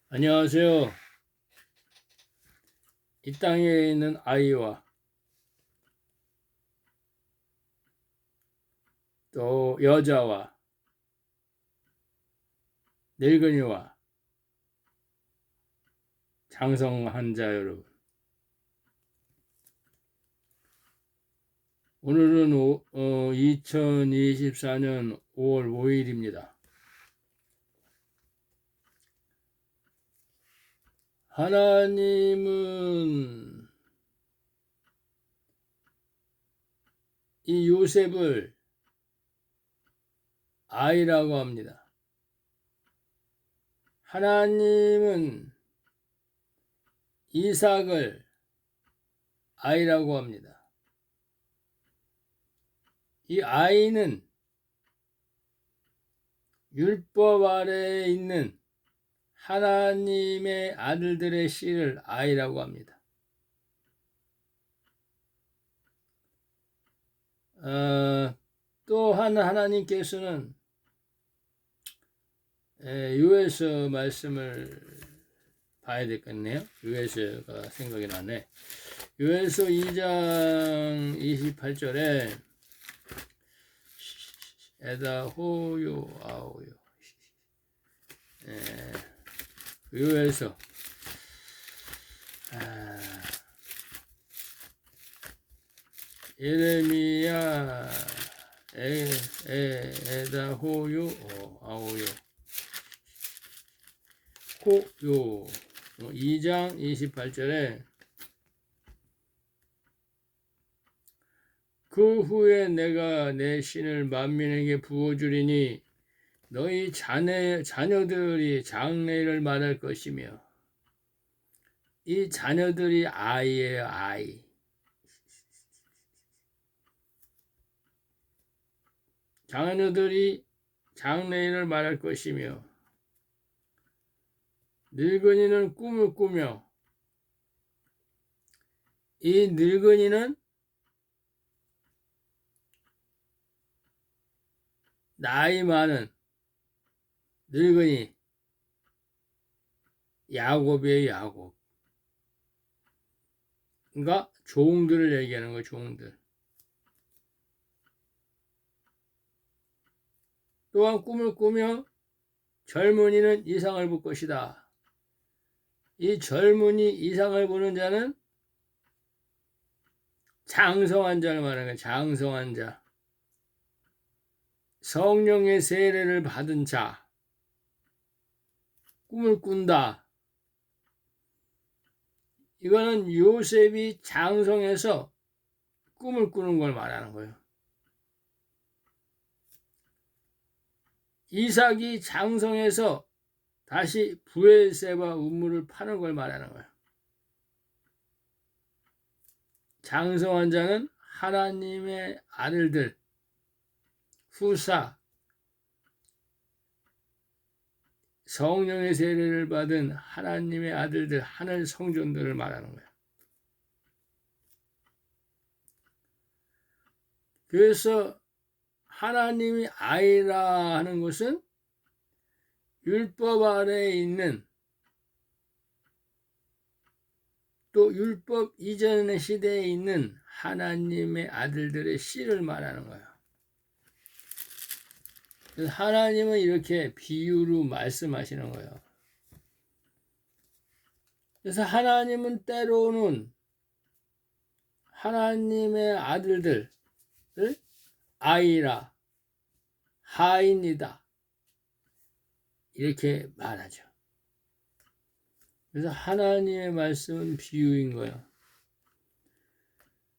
안녕하세요. 이 땅에 있는 아이와 또 여자와 늙은이와 장성한 자 여러분, 오늘은 2024년 5월 5일입니다. 하나님은 이 요셉을 아이라고 합니다. 하나님은 이삭을 아이라고 합니다. 이 아이는 율법 아래에 있는 하나님의 아들들의 씨를 아이라고 합니다. 또한 하나님께서는 요에서 말씀을 봐야 되겠네요. 요에서가 생각이 나네. 요에서 2장 28절에 에다 호요 아오요 요에서 예레미야 에다 호요 아오요 호요 2장 28절에 그 후에 내가 내 신을 만민에게 부어주리니 너희 자녀들이 장래를 말할 것이며, 이 자녀들이 아이예요. 아이. 자녀들이 장래를 말할 것이며, 늙은이는 꿈을 꾸며, 이 늙은이는 나이 많은 늙은이 야곱이에요. 야곱. 그러니까 종들을 얘기하는 거예요. 종들. 또한 꿈을 꾸며 젊은이는 이상을 볼 것이다. 이 젊은이 이상을 보는 자는 장성한 자를 말하는 거예요. 장성한 자. 성령의 세례를 받은 자. 꿈을 꾼다. 이거는 요셉이 장성해서 꿈을 꾸는 걸 말하는 거예요. 이삭이 장성해서 다시 브엘세바 우물을 파는 걸 말하는 거예요. 장성한 자는 하나님의 아들들, 후사, 성령의 세례를 받은 하나님의 아들들, 하늘 성전들을 말하는 거예요. 그래서 하나님이 아이라 하는 것은 율법 아래에 있는, 또 율법 이전의 시대에 있는 하나님의 아들들의 씨를 말하는 거예요. 그래서 하나님은 이렇게 비유로 말씀하시는 거예요. 그래서 하나님은 때로는 하나님의 아들들을 아이라, 하인이다 이렇게 말하죠. 그래서 하나님의 말씀은 비유인 거예요.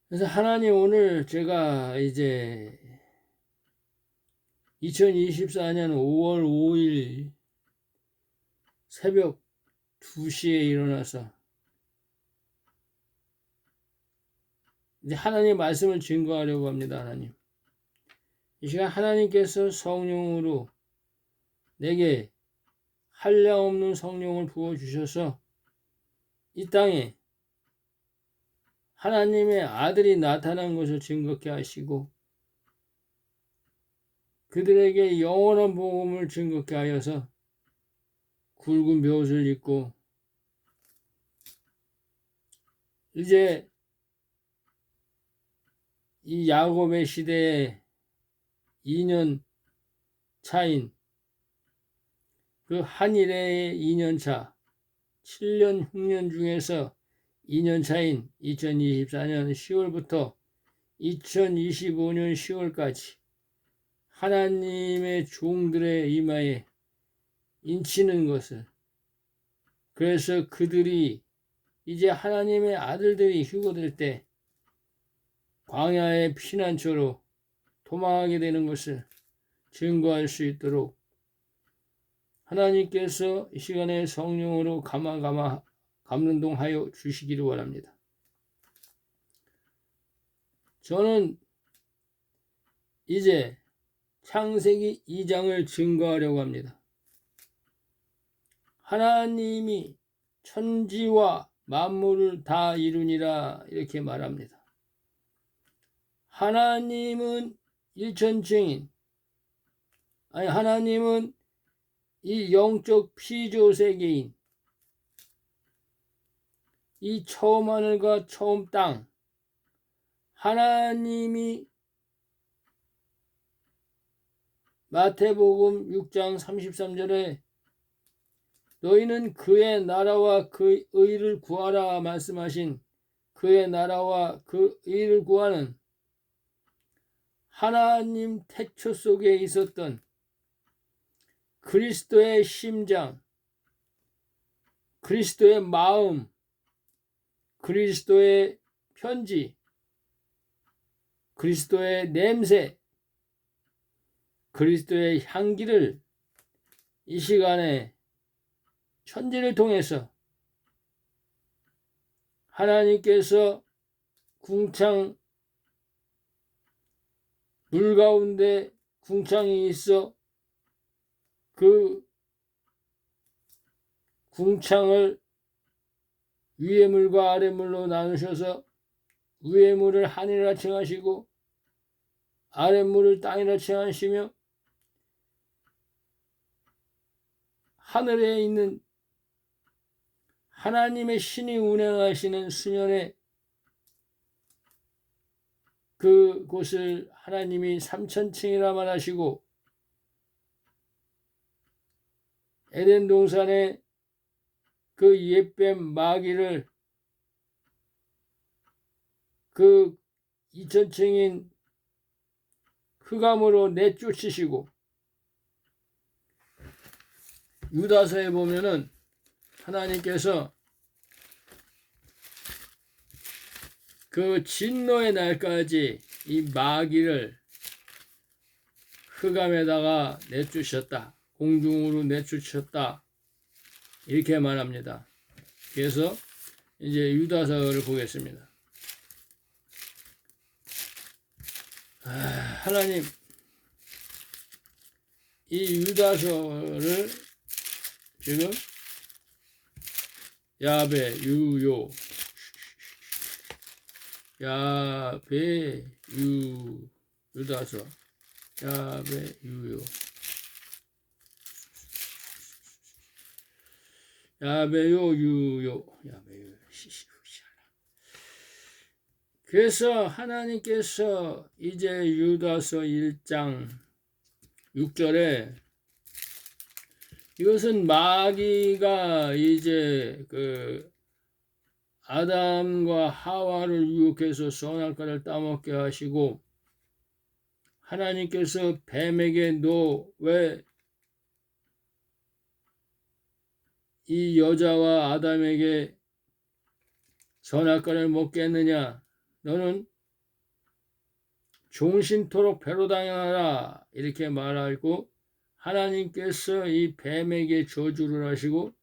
그래서 하나님, 오늘 제가 이제 2024년 5월 5일 새벽 2시에 일어나서 이제 하나님의 말씀을 증거하려고 합니다. 하나님, 이 시간 하나님께서 성령으로 내게 한량없는 성령을 부어주셔서 이 땅에 하나님의 아들이 나타난 것을 증거케 하시고 그들에게 영원한 복음을 증거케 하여서 굵은 벼옷을 입고 이제 이 야곱의 시대에 2년 차인 그 한일의 2년 차 7년 흉년 중에서 2년 차인 2024년 10월부터 2025년 10월까지 하나님의 종들의 이마에 인치는 것을, 그래서 그들이 이제 하나님의 아들들이 휴거될 때 광야의 피난처로 도망하게 되는 것을 증거할 수 있도록 하나님께서 이 시간에 성령으로 감동하여 주시기를 원합니다. 저는 이제 창세기 2장을 증거하려고 합니다. 하나님이 천지와 만물을 다 이루니라 이렇게 말합니다. 하나님은 일천층인, 하나님은 이 영적 피조 세계인, 이 처음 하늘과 처음 땅, 하나님이 마태복음 6장 33절에 너희는 그의 나라와 그 의를 구하라 말씀하신 그의 나라와 그 의를 구하는 하나님 태초 속에 있었던 그리스도의 심장, 그리스도의 마음, 그리스도의 편지, 그리스도의 냄새, 그리스도의 향기를 이 시간에 천지를 통해서 하나님께서 궁창, 물 가운데 궁창이 있어 그 궁창을 위의 물과 아래 물로 나누셔서 위의 물을 하늘이라 칭하시고 아래 물을 땅이라 칭하시며 하늘에 있는 하나님의 신이 운행하시는 수년의 그곳을 하나님이 3000층이라 말하시고 에덴 동산에 그 옛뱀 마귀를 그 2000층인 흑암으로 내쫓으시고 유다서에 보면은 하나님께서 그 진노의 날까지 이 마귀를 흑암에다가 내쫓으셨다. 공중으로 내쫓으셨다. 이렇게 말합니다. 그래서 이제 유다서를 보겠습니다. 하나님, 이 유다서를 지금 야베 유요 야베 유다서 야베 유요 야베요 유요 야베요 그래서 하나님께서 이제 유다서 1장 6절에 이것은 마귀가 이제 그 아담과 하와를 유혹해서 선악과를 따먹게 하시고 하나님께서 뱀에게 너 왜 이 여자와 아담에게 선악과를 먹게 했느냐? 너는 종신토록 배로 당하라 이렇게 말하고 하나님께서 이 뱀에게 저주를 하시고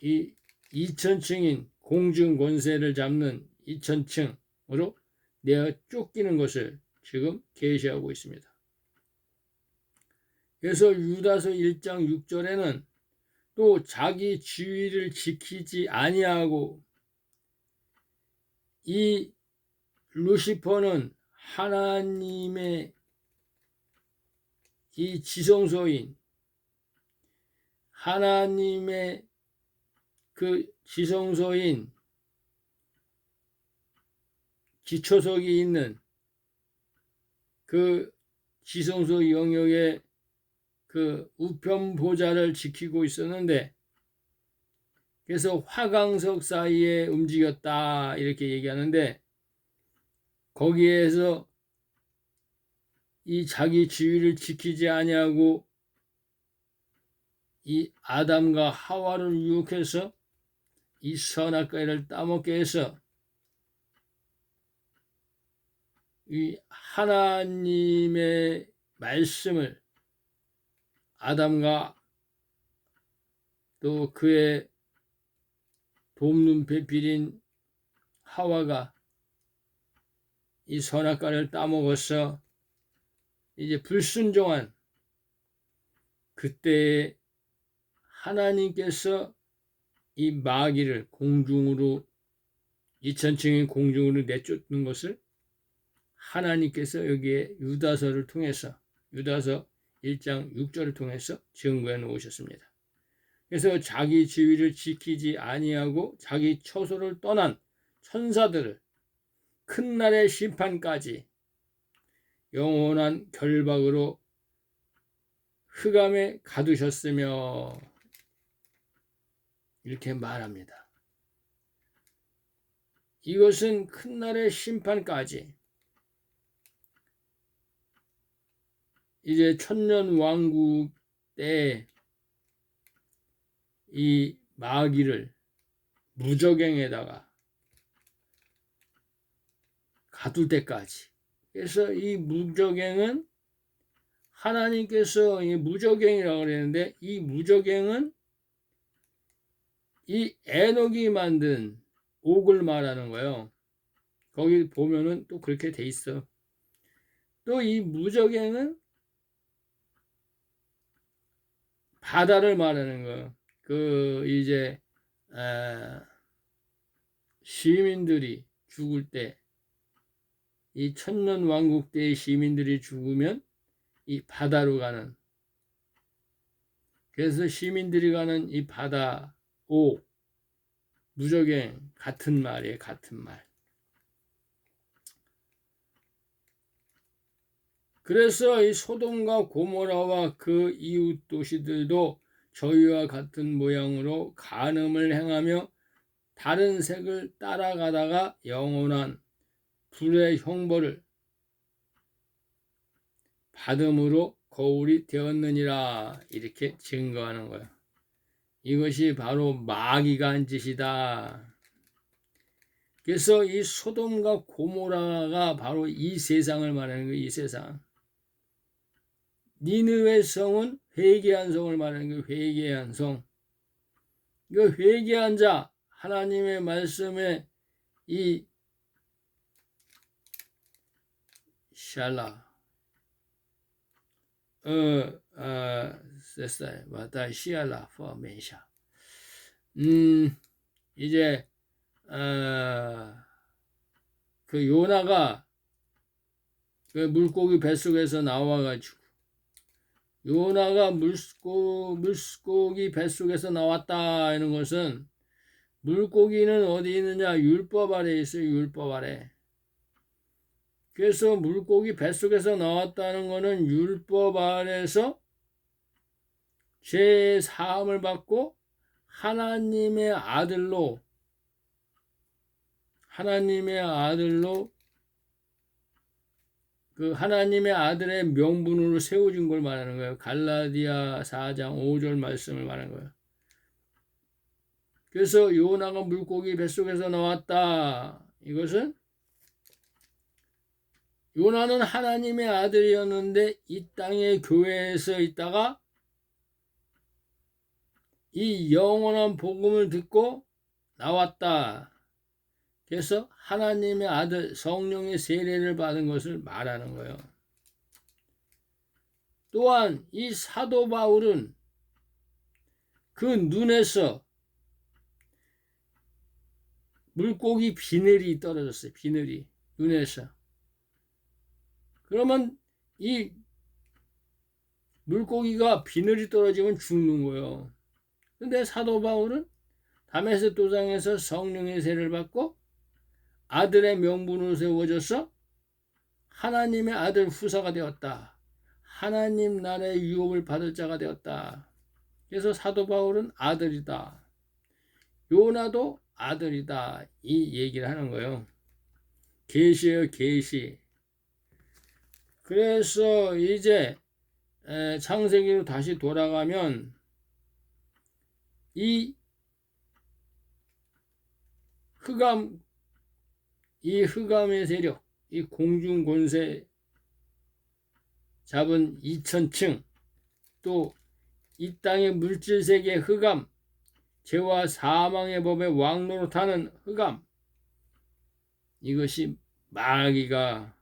이 2000층인 공중 권세를 잡는 2000층으로 내어 쫓기는 것을 지금 계시하고 있습니다. 그래서 유다서 1장 6절에는 또 자기 지위를 지키지 아니하고 이 루시퍼는 하나님의 이 지성소인 하나님의 그 지성소인 기초석이 있는 그 지성소 영역의 그 우편 보좌를 지키고 있었는데, 그래서 화강석 사이에 움직였다 이렇게 얘기하는데, 거기에서 이 자기 지위를 지키지 아니하고 이 아담과 하와를 유혹해서 이 선악과를 따먹게 해서 이 하나님의 말씀을 아담과 또 그의 돕는 배필인 하와가 이 선악과를 따먹어서 이제 불순종한 그때에 하나님께서 이 마귀를 공중으로 2000층의 공중으로 내쫓는 것을 하나님께서 여기에 유다서를 통해서, 유다서 1장 6절을 통해서 증거해 놓으셨습니다. 그래서 자기 지위를 지키지 아니하고 자기 처소를 떠난 천사들을 큰 날의 심판까지 영원한 결박으로 흑암에 가두셨으며 이렇게 말합니다. 이것은 큰 날의 심판까지 이제 천년 왕국 때 이 마귀를 무저갱에다가 가둘 때까지. 그래서 이 무저갱은 하나님께서 이 무저갱이라고 그랬는데, 이 무저갱은 이 에녹이 만든 옥을 말하는 거예요. 거기 보면은 또 그렇게 돼 있어. 또 이 무저갱은 바다를 말하는 거예요. 그 이제 시민들이 죽을 때, 이 천년 왕국 때의 시민들이 죽으면 이 바다로 가는, 그래서 시민들이 가는 이 바다, 무저갱 같은 말이에요. 같은 말. 그래서 이 소돔과 고모라와 그 이웃 도시들도 저희와 같은 모양으로 간음을 행하며 다른 색을 따라가다가 영원한 불의 형벌을 받음으로 거울이 되었느니라 이렇게 증거하는 거예요. 이것이 바로 마귀가 한 짓이다. 그래서 이 소돔과 고모라가 바로 이 세상을 말하는 거예요. 이 세상. 니느웨 성은 회개한 성을 말하는 거예요. 회개한 성. 이거 회개한 자, 하나님의 말씀에 이 샬라 됐어요. 와다 시알라 포메샤. 이제 그 요나가 그 물고기 뱃속에서 나와가지고, 요나가 물고기 뱃속에서 나왔다 이런 것은, 물고기는 어디 있느냐? 율법 아래 있어요. 율법 아래. 그래서 물고기 뱃속에서 나왔다는 것은 율법 아래서 죄 사함을 받고 하나님의 아들로 그 하나님의 아들의 명분으로 세워진 걸 말하는 거예요. 갈라디아 4장 5절 말씀을 말하는 거예요. 그래서 요나가 물고기 뱃속에서 나왔다. 이것은 요나는 하나님의 아들이었는데 이 땅의 교회에서 있다가 이 영원한 복음을 듣고 나왔다. 그래서 하나님의 아들 성령의 세례를 받은 것을 말하는 거예요. 또한 이 사도 바울은 그 눈에서 물고기 비늘이 떨어졌어요. 비늘이 눈에서. 그러면 이 물고기가 비늘이 떨어지면 죽는 거예요. 근데 사도 바울은 다메섹 도상에서 성령의 세를 받고 아들의 명분으로 세워져서 하나님의 아들 후사가 되었다. 하나님 나라의 유업을 받을 자가 되었다. 그래서 사도 바울은 아들이다. 요나도 아들이다. 이 얘기를 하는 거예요. 계시예요, 계시. 그래서 이제 창세기로 다시 돌아가면 이 흑암의 세력, 이 공중 권세 잡은 2000층, 또 이 땅의 물질 세계 흑암, 죄와 사망의 법에 왕노릇하는 흑암, 이것이 마귀가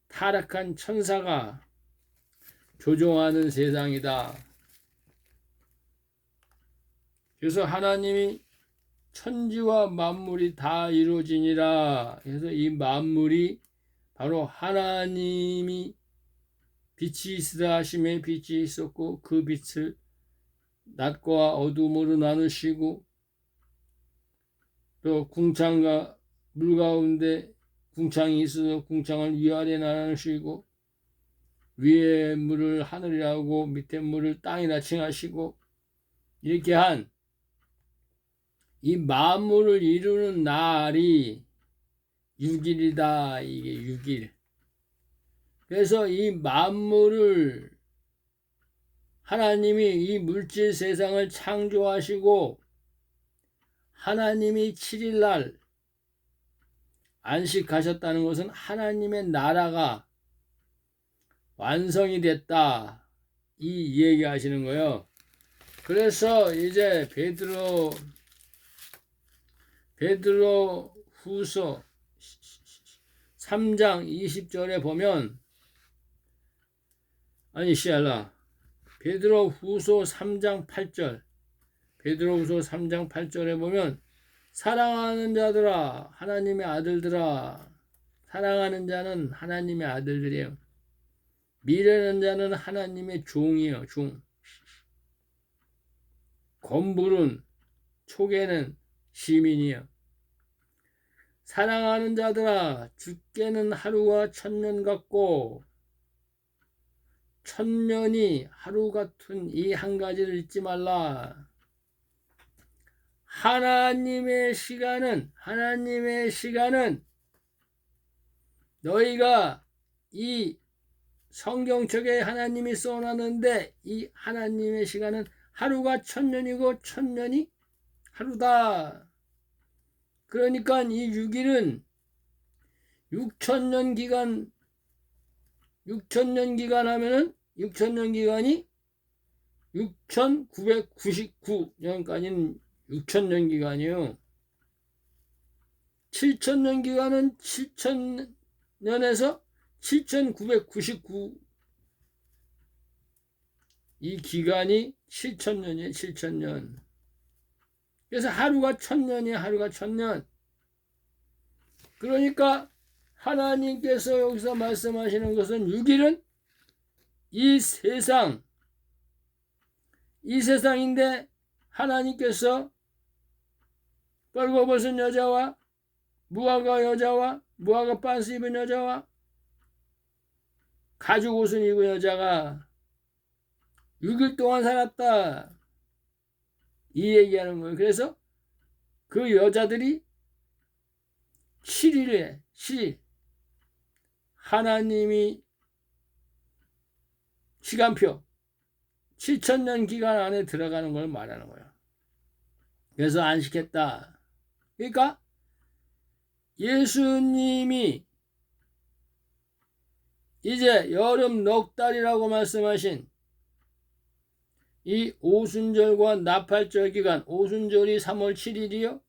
타락한 천사가 조종하는 세상이다. 그래서 하나님이 천지와 만물이 다 이루어지니라. 그래서 이 만물이 바로 하나님이 빛이 있으라 하심에 빛이 있었고 그 빛을 낮과 어둠으로 나누시고 또 궁창과 물 가운데 궁창이 있어서 궁창을 위아래 나누시고 위에 물을 하늘이라고 밑에 물을 땅이라 칭하시고 이렇게 한 이 만물을 이루는 날이 6일이다. 이게 6일. 그래서 이 만물을 하나님이 이 물질 세상을 창조하시고 하나님이 7일날 안식하셨다는 것은 하나님의 나라가 완성이 됐다. 이 얘기하시는 거예요. 그래서 이제 베드로 후서 3장 20절에 보면 베드로 후서 3장 8절 베드로 후서 3장 8절에 보면 사랑하는 자들아 하나님의 아들들아 사랑하는 자는 하나님의 아들들이에요. 미래는 자는 하나님의 종이에요. 종. 검불은 초계는 시민이에요. 사랑하는 자들아 주께는 하루가 1000년 같고 1000년이 하루 같은 이 한 가지를 잊지 말라. 하나님의 시간은 너희가 이 성경책에 하나님이 써놨는데 이 하나님의 시간은 하루가 1000년이고 1000년이 하루다. 그러니까 이 6일은 6000년 기간 하면은 6000년 기간이 6999년까지는 6000년 기간이에요. 7000년 기간은 7000년에서 7999 이 기간이 7000년이에요. 7000년. 그래서 하루가 1000년이에요. 하루가 1000년. 그러니까 하나님께서 여기서 말씀하시는 것은 6일은 이 세상인데 하나님께서 벌거벗은 여자와 무화과 빤스 입은 여자와 가죽 옷을 입은 여자가 6일 동안 살았다. 이 얘기하는 거예요. 그래서 그 여자들이 7일에 7일 하나님이 시간표 7000년 기간 안에 들어가는 걸 말하는 거예요. 그래서 안식했다. 그러니까 예수님이 이제 여름 넉 달이라고 말씀하신 이 오순절과 나팔절 기간, 오순절이 3월 7일이요.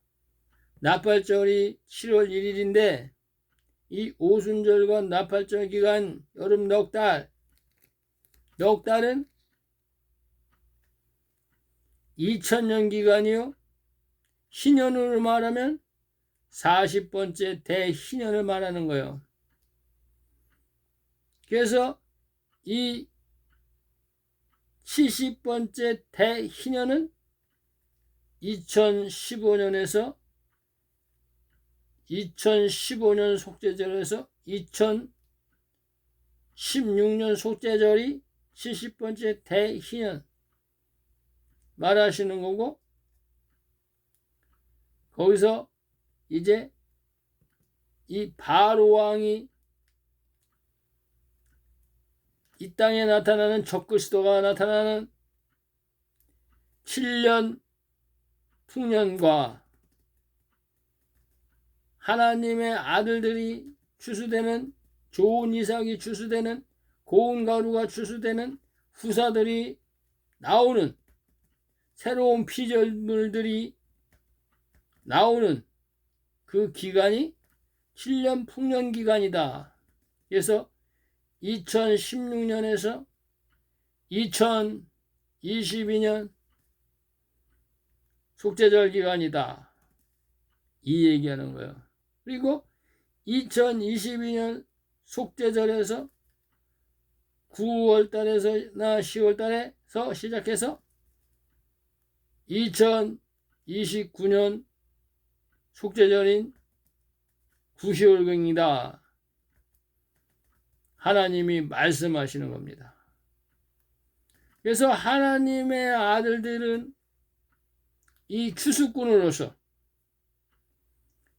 나팔절이 7월 1일인데 이 오순절과 나팔절 기간 여름 넉 달은 2000년 기간이요. 희년으로 말하면 40번째 대희년을 말하는 거예요. 그래서 이 70번째 대희년은 2015년에서 2015년 속죄절에서 2016년 속죄절이 70번째 대희년 말하시는 거고, 거기서 이제 이 바로왕이 이 땅에 나타나는 적그리스도가 나타나는 7년 풍년과 하나님의 아들들이 추수되는, 좋은 이삭이 추수되는, 고운 가루가 추수되는 후사들이 나오는, 새로운 피조물들이 나오는 그 기간이 7년 풍년 기간이다. 그래서 2016년에서 2022년 속죄절 기간이다. 이 얘기하는 거예요. 그리고 2022년 속죄절에서 9월 달에서나 10월 달에서 시작해서 2029년 속죄절인 구시월경이다. 하나님이 말씀하시는 겁니다. 그래서 하나님의 아들들은 이 추수꾼으로서,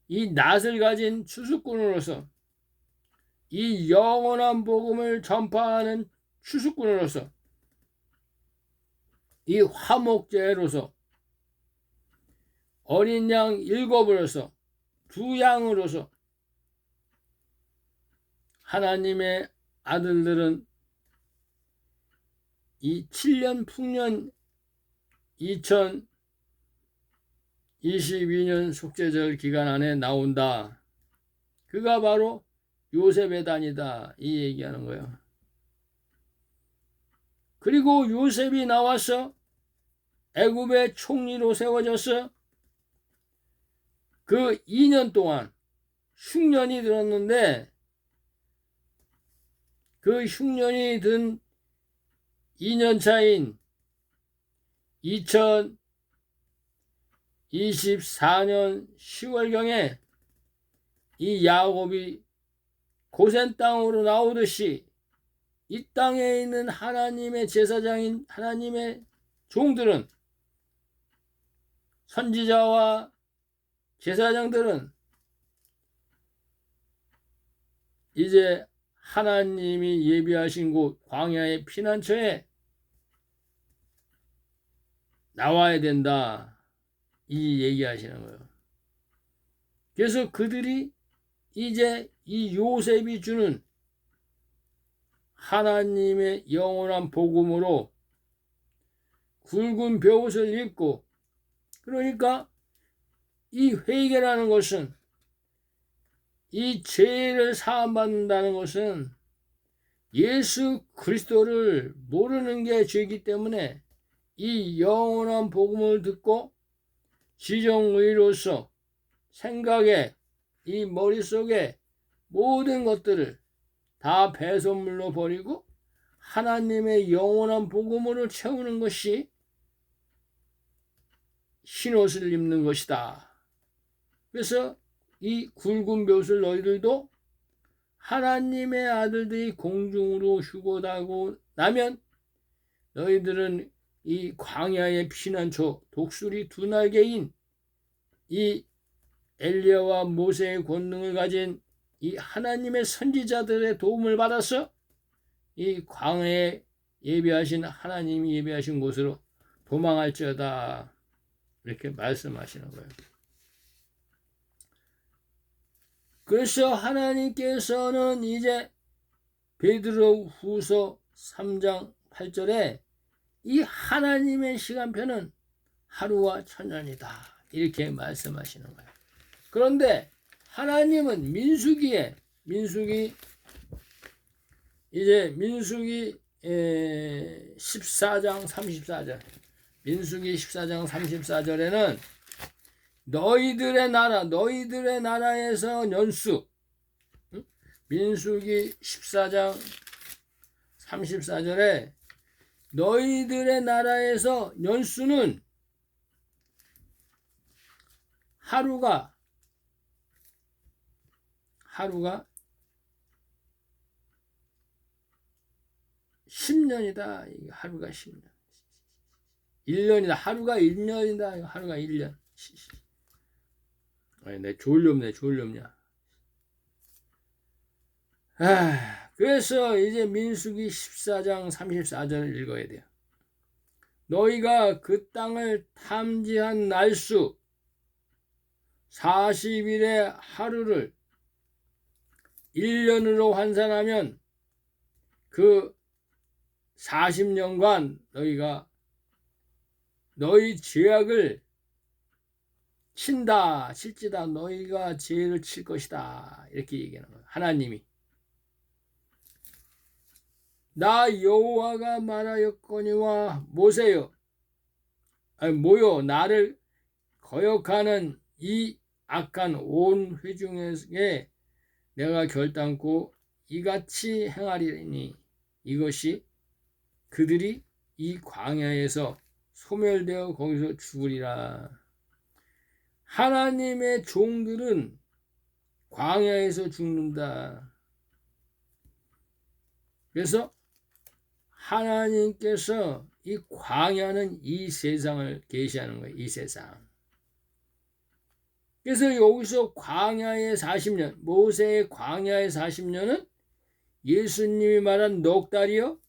이 낫을 가진 추수꾼으로서, 이 영원한 복음을 전파하는 추수꾼으로서, 이 화목제로서, 어린 양 7으로서, 2양으로서 하나님의 아들들은 이 7년 풍년 2022년 속죄절 기간 안에 나온다. 그가 바로 요셉의 단이다. 이 얘기하는 거예요. 그리고 요셉이 나와서 애굽의 총리로 세워져서 그 2년 동안 흉년이 들었는데, 그 흉년이 든 2년 차인 2024년 10월경에 이 야곱이 고센 땅으로 나오듯이 이 땅에 있는 하나님의 제사장인 하나님의 종들은, 선지자와 제사장들은 이제 하나님이 예비하신 곳 광야의 피난처에 나와야 된다. 이 얘기하시는 거예요. 그래서 그들이 이제 이 요셉이 주는 하나님의 영원한 복음으로 굵은 벼옷을 입고, 그러니까 이 회개라는 것은, 이 죄를 사함받는다는 것은 예수 그리스도를 모르는 게 죄이기 때문에 이 영원한 복음을 듣고 지정의로서 생각에, 이 머릿속에 모든 것들을 다 배설물로 버리고 하나님의 영원한 복음으로 채우는 것이 흰옷을 입는 것이다. 그래서 이 굵은 벼옷을 너희들도 하나님의 아들들이 공중으로 휴거하고 나면 너희들은 이 광야의 피난처 독수리 2날개인 이 엘리야와 모세의 권능을 가진 이 하나님의 선지자들의 도움을 받아서 이 광야에 예비하신, 하나님이 예비하신 곳으로 도망할지어다. 이렇게 말씀하시는 거예요. 그래서 하나님께서는 이제 베드로후서 3장 8절에 이 하나님의 시간표는 하루와 천년이다. 이렇게 말씀하시는 거예요. 그런데 하나님은 민수기 이제 민수기 14장 34절, 민수기 14장 34절에는 너희들의 나라에서 연수, 민수기 14장 34절에 너희들의 나라에서 연수는 하루가 10년이다. 하루가 10년. 1년이다. 하루가 1년이다. 하루가 1년. 아니, 내 졸렵냐. 그래서 이제 민수기 14장 34절을 읽어야 돼요. 너희가 그 땅을 탐지한 날수 40일의 하루를 1년으로 환산하면 그 40년간 너희가 너희 죄악을 칠지다. 너희가 죄를 칠 것이다. 이렇게 얘기하는 거예요. 하나님이. 나 여호와가 말하였거니와 모세여, 모여 나를 거역하는 이 악한 온 회중에게 내가 결단코 이같이 행하리니 이것이 그들이 이 광야에서 소멸되어 거기서 죽으리라. 하나님의 종들은 광야에서 죽는다. 그래서 하나님께서 이 광야는 이 세상을 계시하는 거예요. 이 세상. 그래서 여기서 광야의 40년, 모세의 광야의 40년은 예수님이 말한 넉 달이요,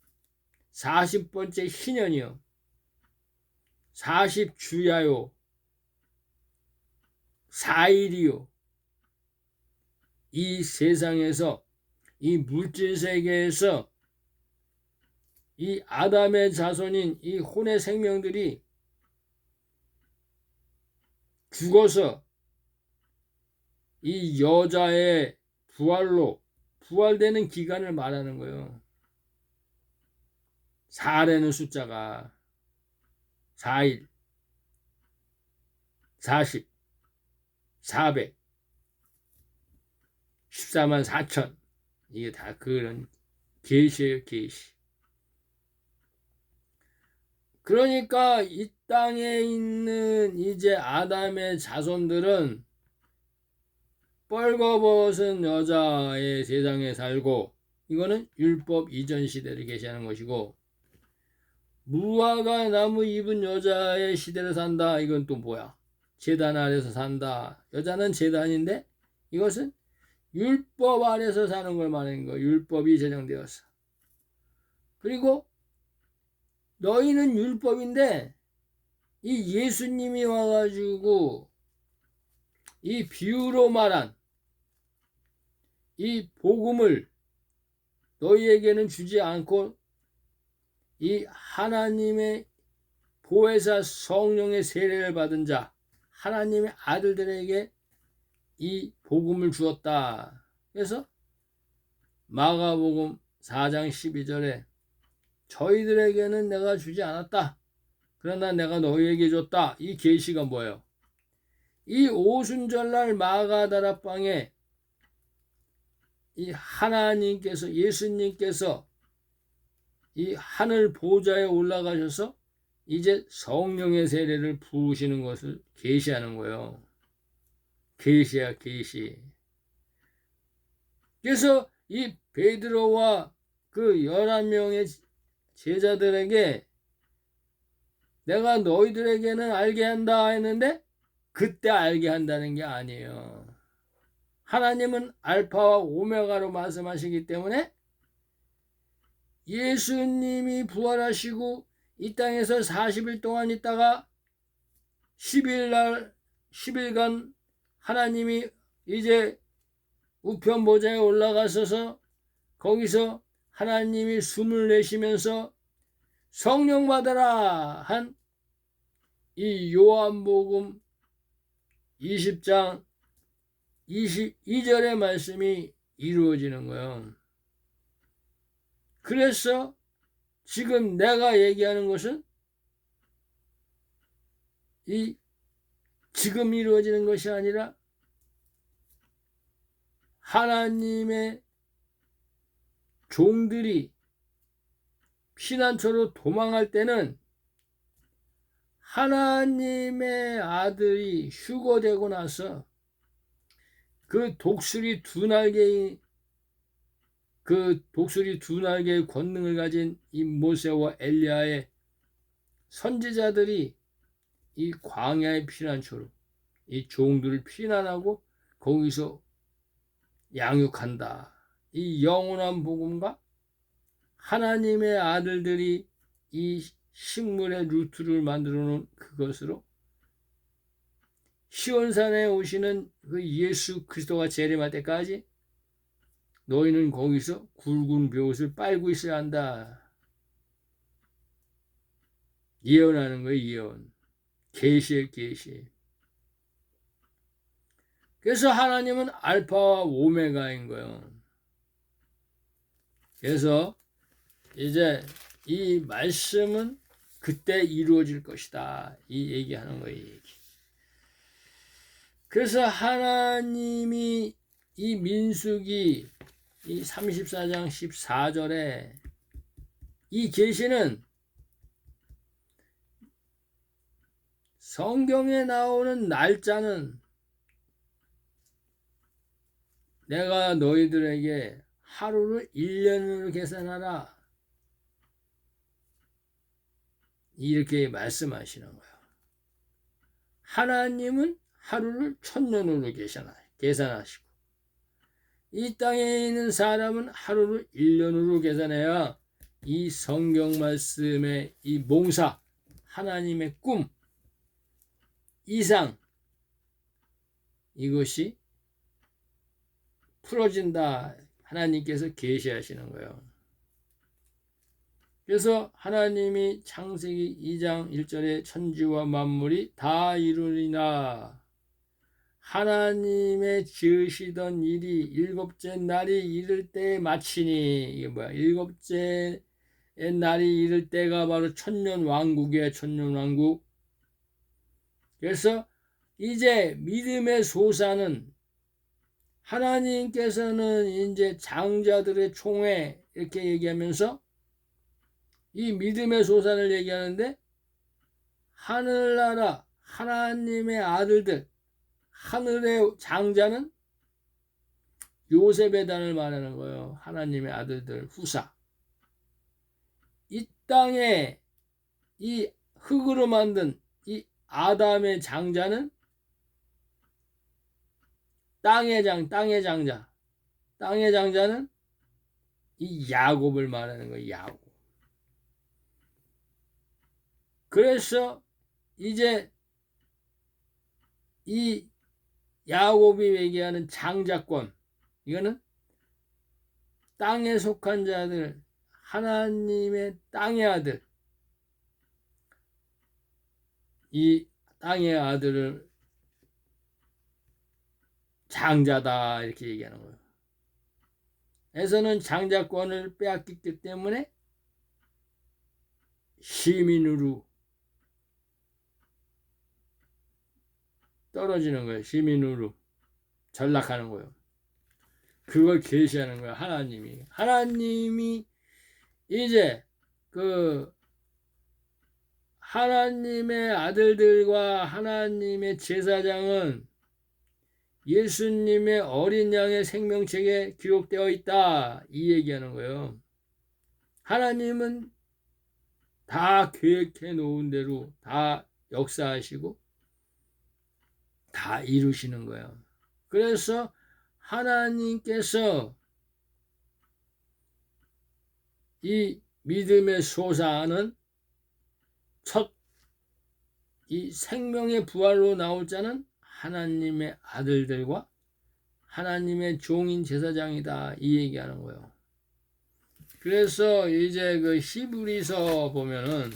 40번째 희년이요, 40주야요, 4일이요. 이 세상에서, 이 물질 세계에서 이 아담의 자손인 이 혼의 생명들이 죽어서 이 여자의 부활되는 기간을 말하는 거예요. 4라는 숫자가 4일, 40, 400, 14만 4천. 이게 다 그런 계시예요, 계시. 그러니까 이 땅에 있는 이제 아담의 자손들은 뻘거벗은 여자의 세상에 살고, 이거는 율법 이전 시대를 계시하는 것이고, 무화과 나무 입은 여자의 시대를 산다. 이건 또 뭐야? 제단 아래서 산다. 여자는 제단인데 이것은 율법 아래서 사는 걸 말하는 거예요. 율법이 제정되었어. 그리고 너희는 율법인데 이 예수님이 와가지고 이 비유로 말한 이 복음을 너희에게는 주지 않고 이 하나님의 보혜사 성령의 세례를 받은 자, 하나님의 아들들에게 이 복음을 주었다. 그래서 마가복음 4장 12절에 저희들에게는 내가 주지 않았다. 그러나 내가 너희에게 줬다. 이 계시가 뭐예요? 이 오순절날 마가다락방에 이 하나님께서, 예수님께서 이 하늘 보좌에 올라가셔서 이제 성령의 세례를 부으시는 것을 계시하는 거예요. 계시야, 계시. 그래서 이 베드로와 그 11명의 제자들에게 내가 너희들에게는 알게 한다 했는데 그때 알게 한다는 게 아니에요. 하나님은 알파와 오메가로 말씀하시기 때문에 예수님이 부활하시고 이 땅에서 40일 동안 있다가 10일간 하나님이 이제 우편 보좌에 올라가셔서 거기서 하나님이 숨을 내쉬면서 성령 받아라 한 이 요한복음 20장 22절의 말씀이 이루어지는 거예요. 그래서 지금 내가 얘기하는 것은 이 지금 이루어지는 것이 아니라 하나님의 종들이 피난처로 도망할 때는 하나님의 아들이 휴거되고 나서 그 독수리 두 날개의 권능을 가진 이 모세와 엘리야의 선지자들이 이 광야의 피난처로 이 종들을 피난하고 거기서 양육한다. 이 영원한 복음과 하나님의 아들들이 이 식물의 루트를 만들어 놓은 그것으로 시온산에 오시는 그 예수 그리스도가 재림할 때까지 너희는 거기서 굵은 벼옷을 빨고 있어야 한다. 예언하는 거예요. 예언. 계시의 계시. 그래서 하나님은 알파와 오메가인 거예요. 그래서 이제 이 말씀은 그때 이루어질 것이다. 이 얘기하는 거예요. 얘기. 그래서 하나님이 이 민수기 이 34장 14절에 이 계시는 성경에 나오는 날짜는 내가 너희들에게 하루를 1년으로 계산하라. 이렇게 말씀하시는 거예요. 하나님은 하루를 1000년으로 계산하시고 이 땅에 있는 사람은 하루를 1년으로 계산해야 이 성경 말씀의 이 몽사, 하나님의 꿈, 이상 이것이 풀어진다. 하나님께서 계시하시는 거예요. 그래서 하나님이 창세기 2장 1절에 천지와 만물이 다 이루리나 하나님의 지으시던 일이 일곱째 날이 이를 때에 마치니. 이게 뭐야? 일곱째 날이 이를 때가 바로 천년왕국이에요. 천년왕국. 그래서 이제 믿음의 소사는 하나님께서는 이제 장자들의 총회 이렇게 얘기하면서 이 믿음의 소산을 얘기하는데 하늘나라 하나님의 아들들 하늘의 장자는 요셉의 단을 말하는 거예요. 하나님의 아들들 후사. 이 땅에 이 흙으로 만든 이 아담의 장자는 땅의 장자. 땅의 장자는 이 야곱을 말하는 거예요. 야곱. 그래서 이제 이 야곱이 얘기하는 장자권, 이거는 땅에 속한 자들, 하나님의 땅의 아들, 이 땅의 아들을 장자다 이렇게 얘기하는 거예요. 에서는 장자권을 빼앗겼기 때문에 시민으로 떨어지는 거예요. 시민으로 전락하는 거예요. 그걸 계시하는 거예요. 하나님이 이제 그 하나님의 아들들과 하나님의 제사장은 예수님의 어린 양의 생명책에 기록되어 있다. 이 얘기하는 거예요. 하나님은 다 계획해 놓은 대로 다 역사하시고 다 이루시는 거예요. 그래서 하나님께서 이 믿음의 소사는 첫 이 생명의 부활로 나올 자는 하나님의 아들들과 하나님의 종인 제사장이다. 이 얘기하는 거예요. 그래서 이제 그 히브리서 보면은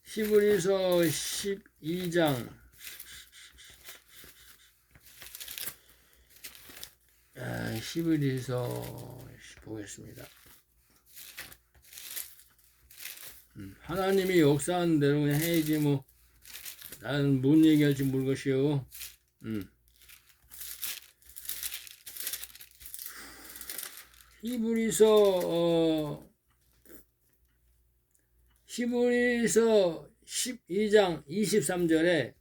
히브리서 12장 히브리서 보겠습니다. 하나님이 역사한 대로 그냥 해야지 뭐 나는 뭔 얘기할지 모르겠어요. 히브리서 히브리서 12장 23절에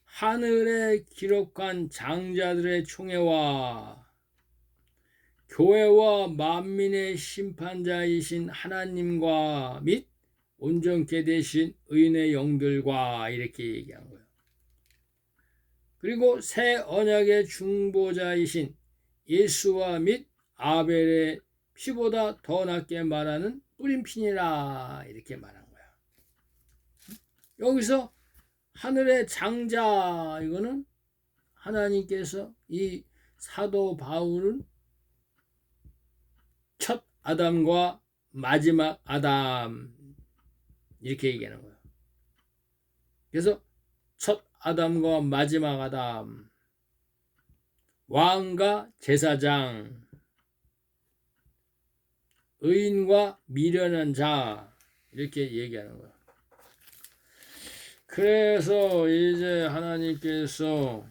하늘에 기록한 장자들의 총회와 교회와 만민의 심판자이신 하나님과 및 온전케 되신 의인의 영들과 이렇게 얘기한 거예요. 그리고 새 언약의 중보자이신 예수와 및 아벨의 피보다 더 낫게 말하는 뿌린 피니라 이렇게 말한 거야. 여기서 하늘의 장자 이거는 하나님께서 이 사도 바울은 첫 아담과 마지막 아담 이렇게 얘기하는 거예요. 그래서 첫 아담과 마지막 아담, 왕과 제사장, 의인과 미련한 자 이렇게 얘기하는 거예요. 그래서 이제 하나님께서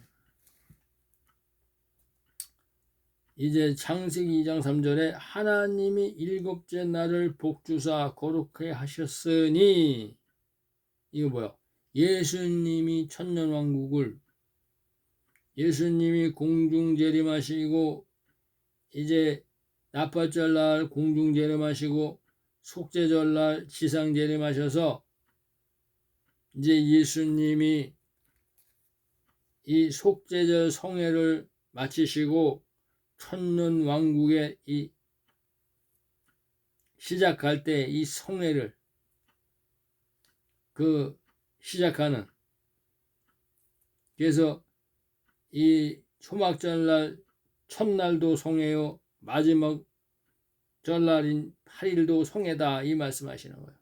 이제 창세기 2장 3절에 하나님이 일곱째 날을 복주사 거룩하게 하셨으니 이거 뭐야? 예수님이 천년왕국을 예수님이 공중 재림하시고 이제 나팔절날 공중 재림하시고 속죄절날 지상 재림하셔서 이제 예수님이 이 속죄절 성회를 마치시고 천년왕국의 이 시작할 때 이 성회를 그 시작하는 그래서 이 초막절날 첫날도 성회요 마지막 절날인 8일도 성회다 이 말씀하시는 거예요.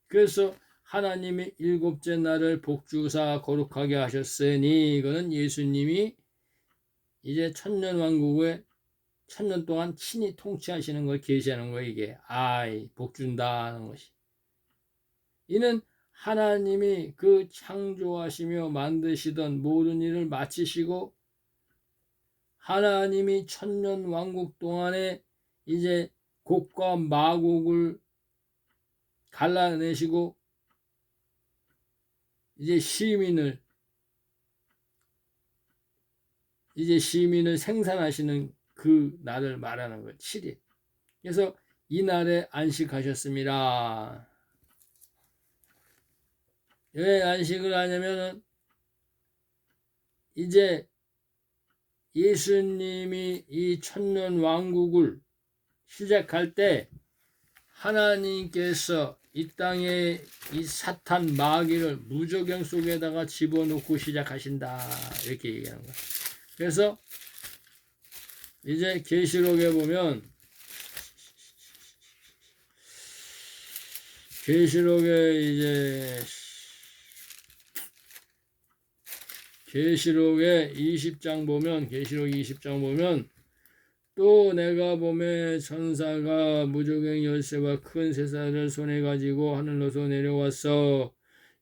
그래서 하나님이 일곱째 날을 복주사 거룩하게 하셨으니 이거는 예수님이 이제 천년왕국에 천년 동안 친히 통치하시는 걸 계시하는 거예요. 이게 복준다는 것이 이는 하나님이 그 창조하시며 만드시던 모든 일을 마치시고 하나님이 천년 왕국 동안에 이제 곡과 마곡을 갈라내시고 이제 시민을 생산하시는 그 날을 말하는 거예요. 7일. 그래서 이 날에 안식하셨습니다. 왜 안식을 하냐면은 이제 예수님이 이 천년 왕국을 시작할 때 하나님께서 이 땅에 이 사탄 마귀를 무저갱 속에다가 집어넣고 시작하신다 이렇게 얘기하는 거예요. 그래서 이제 계시록에 보면 계시록에 20장 보면 계시록 20장 보면 또 내가 보매 천사가 무저갱 열쇠와 큰 쇠사를 손에 가지고 하늘로서 내려왔어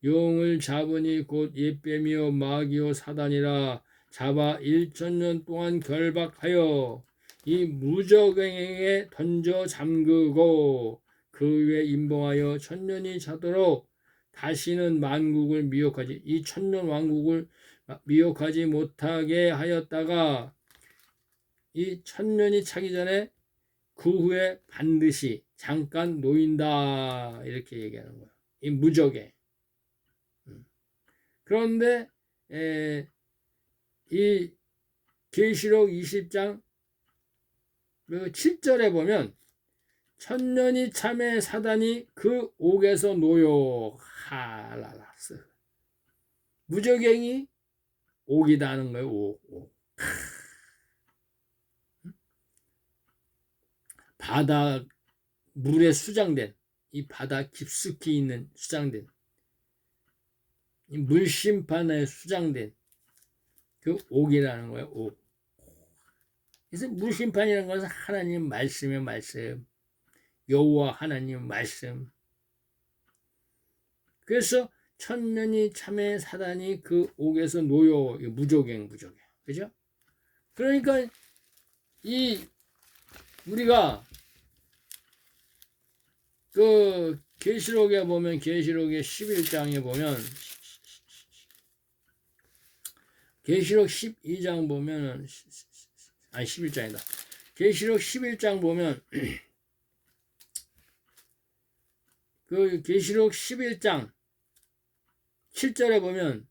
용을 잡으니 곧 옛뱀이요 마귀요 사단이라 잡아 1000년 동안 결박하여 이 무저갱에 던져 잠그고 그 위에 임봉하여 천년이 차도록 다시는 만국을 미혹하지 이 천년 왕국을 미혹하지 못하게 하였다가 이 천년이 차기 전에 그 후에 반드시 잠깐 놓인다 이렇게 얘기하는 거야. 이 무적에. 그런데 이 계시록 20장 7절에 보면 천년이 참에 사단이 그 옥에서 놓여 하라라스 무적행이 옥이다는 거예요. 옥. 바다 물에 수장된 이 바다 깊숙이 있는 수장된 이 물심판에 수장된 그 옥이라는 거예요. 옥. 그래서 물심판이라는 것은 하나님 말씀의 말씀, 여호와 하나님 말씀. 그래서 천년이 참에 사단이 그 옥에서 놓여 무저갱, 그죠? 그러니까 이 우리가 그 계시록에 보면 계시록의 11장에 보면 계시록 12장 보면은 아니 11장이다. 계시록 11장 보면 그 계시록 11장 7절에 보면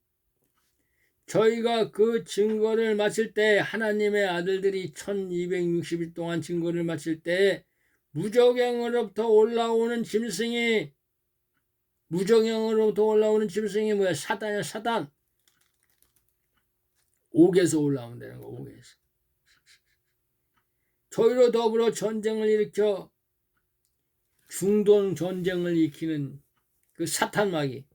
저희가 그 증거를 마칠 때 하나님의 아들들이 1260일 동안 증거를 마칠 때 무저갱으로부터 올라오는 짐승이 뭐야? 사단이야, 사단. 옥에서 올라온다는 거, 옥에서. 저희로 더불어 전쟁을 일으켜 중동 전쟁을 일으키는 그 사탄마귀.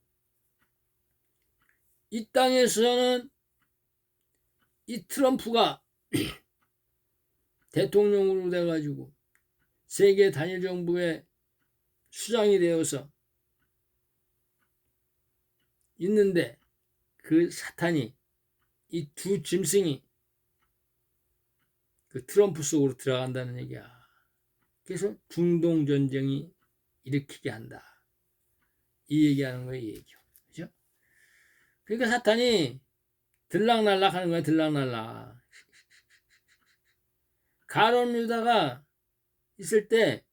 이 땅에서는 이 트럼프가 대통령으로 돼가지고 세계 단일 정부의 수장이 되어서 있는데 그 사탄이 이 두 짐승이 그 트럼프 속으로 들어간다는 얘기야. 그래서 중동 전쟁이 일으키게 한다. 이 얘기하는 거예요, 이 얘기요. 그죠? 그러니까 사탄이 들락날락 하는 거야, 들락날락. 가룟 유다가 있을 때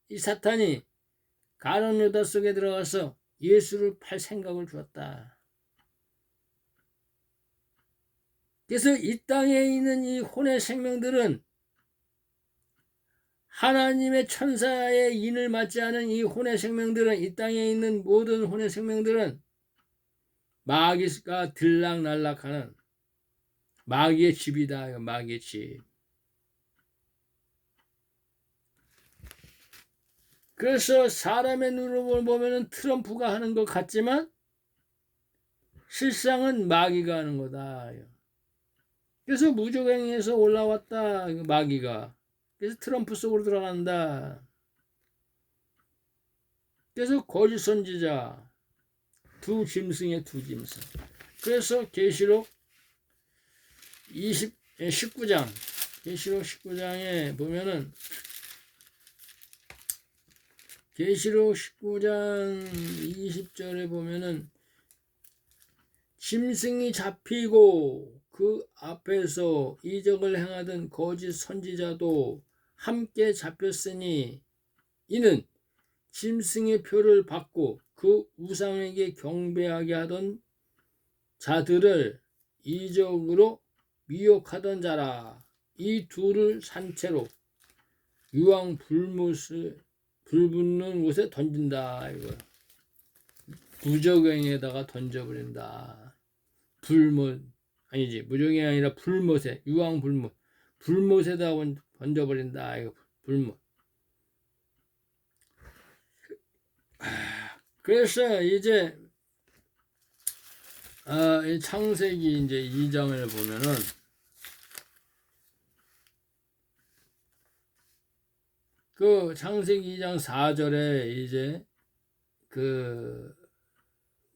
이 사탄이 가룟 유다 속에 들어가서 예수를 팔 생각을 주었다. 그래서 이 땅에 있는 이 혼의 생명들은 하나님의 천사의 인을 맞지 않은 이 혼의 생명들은 이 땅에 있는 모든 혼의 생명들은 마귀가 들락날락하는 마귀의 집이다. 마귀의 집. 그래서 사람의 눈으로 보면 트럼프가 하는 것 같지만 실상은 마귀가 하는 거다. 그래서 무저갱에서 올라왔다. 마귀가. 그래서 트럼프 속으로 들어간다. 그래서 거짓 선지자. 두 짐승의 두 짐승. 그래서 계시록 19장. 계시록 19장에 보면은 계시록 19장 20절에 보면은 짐승이 잡히고 그 앞에서 이적을 행하던 거짓 선지자도 함께 잡혔으니 이는 짐승의 표를 받고 그 우상에게 경배하게 하던 자들을 이적으로 미혹하던 자라. 이 둘을 산채로 유황 불붙는 곳에 던진다. 이거 무저갱에다가 던져버린다. 아니지, 무저갱이 아니라 불못에, 유황 불못에다 던져버린다. 이거 불못. 그래서 이제 창세기 이제 2장을 보면은 그 창세기 2장 4절에 이제 그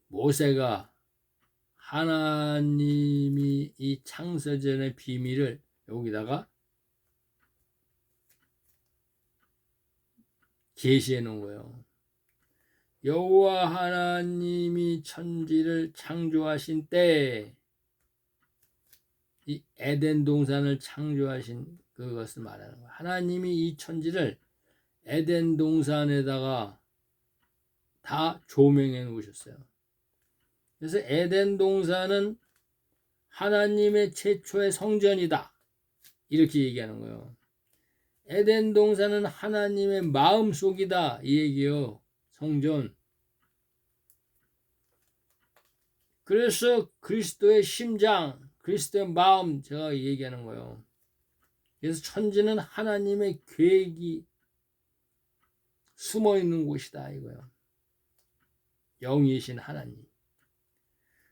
모세가 하나님이 이 창세전의 비밀을 여기다가 계시해 놓은 거예요. 여호와 하나님이 천지를 창조하신 때 이 에덴 동산을 창조하신 그것을 말하는 거예요. 하나님이 이 천지를 에덴 동산에다가 다 조명해 놓으셨어요. 그래서 에덴 동산은 하나님의 최초의 성전이다. 이렇게 얘기하는 거예요. 에덴 동산은 하나님의 마음속이다. 이 얘기요. 성전. 그래서 그리스도의 심장, 그리스도의 마음 제가 얘기하는 거예요. 그래서 천지는 하나님의 계획이 숨어 있는 곳이다 이거예요. 영이신 하나님.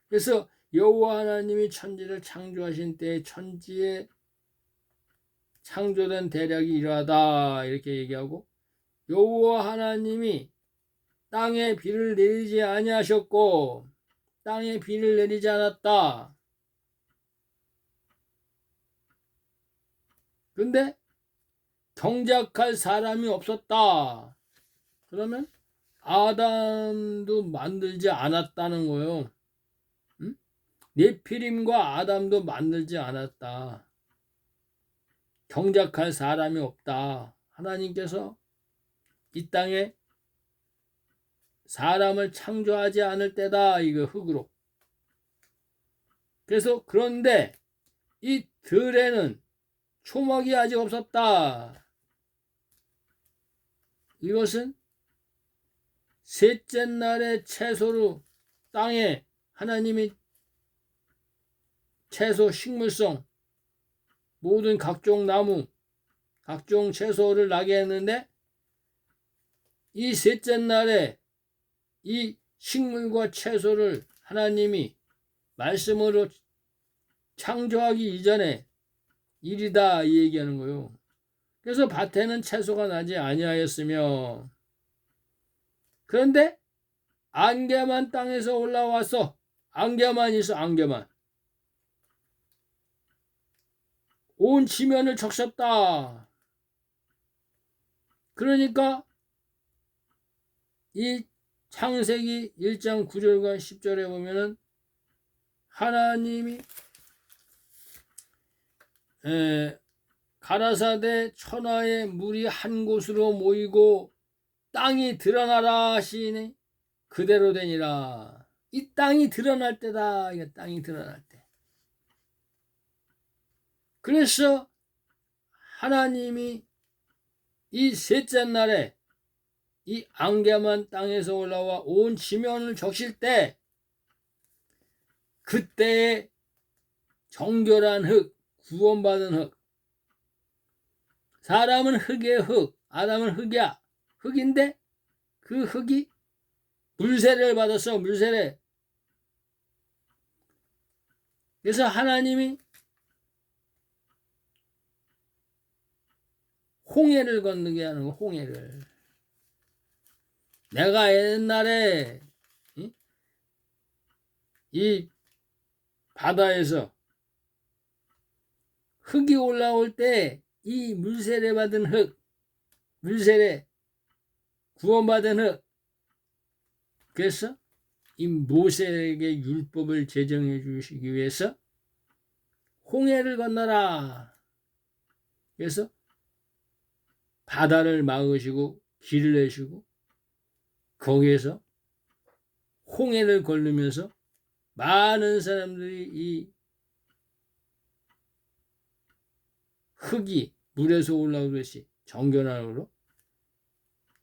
그래서 여호와 하나님이 천지를 창조하신 때에 천지에 창조된 대략이 이러하다 이렇게 얘기하고 여호와 하나님이 땅에 비를 내리지 아니하셨고 땅에 비를 내리지 않았다. 근데 경작할 사람이 없었다. 그러면 아담도 만들지 않았다는 거예요. 응? 네피림과 아담도 만들지 않았다. 경작할 사람이 없다. 하나님께서 이 땅에 사람을 창조하지 않을 때다. 이거 흙으로. 그래서 그런데 이 들에는 초막이 아직 없었다. 이것은 셋째 날의 채소로 땅에 하나님이 채소, 식물성, 모든 각종 나무, 각종 채소를 나게 했는데 이 셋째 날에 이 식물과 채소를 하나님이 말씀으로 창조하기 이전에 일이다 이 얘기하는 거예요. 그래서 밭에는 채소가 나지 아니하였으며 그런데 안개만 땅에서 올라와서 안개만 있어 안개만 온 지면을 적셨다. 그러니까 이 창세기 1장 9절과 10절에 보면은 하나님이 가라사대 천하의 물이 한 곳으로 모이고 땅이 드러나라 하시니 그대로 되니라. 이 땅이 드러날 때다. 이 땅이 드러날 때. 그래서 하나님이 이 셋째 날에 이 안개만 땅에서 올라와 온 지면을 적실 때 그때의 정결한 흙, 구원받은 흙. 사람은 흙의 흙, 아담은 흙이야. 흙인데 그 흙이 물세례를 받았어. 물세례. 그래서 하나님이 홍해를 건너게 하는 거. 홍해를. 내가 옛날에 이 바다에서 흙이 올라올 때 이 물세례 받은 흙, 물세례 구원받은 흙. 그래서 이 모세에게 율법을 제정해 주시기 위해서 홍해를 건너라. 그래서 바다를 막으시고 길을 내시고 거기에서 홍해를 걸으면서 많은 사람들이 이 흙이 물에서 올라오듯이 정결함으로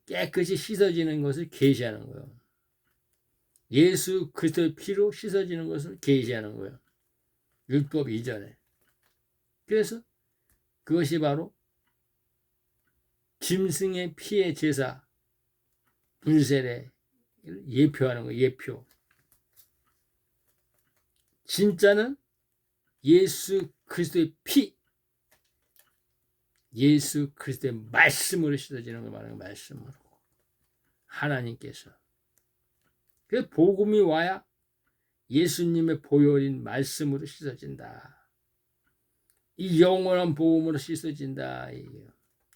깨끗이 씻어지는 것을 계시하는 거예요. 예수 그리스도의 피로 씻어지는 것을 계시하는 거예요. 율법 이전에. 그래서 그것이 바로 짐승의 피의 제사, 물세례를 예표하는 거예요. 예표. 진짜는 예수 그리스도의 피, 예수 그리스도의 말씀으로 씻어지는 걸 말하는 거예요. 말씀으로. 하나님께서. 그 복음이 와야 예수님의 보혈인 말씀으로 씻어진다. 이 영원한 복음으로 씻어진다. 이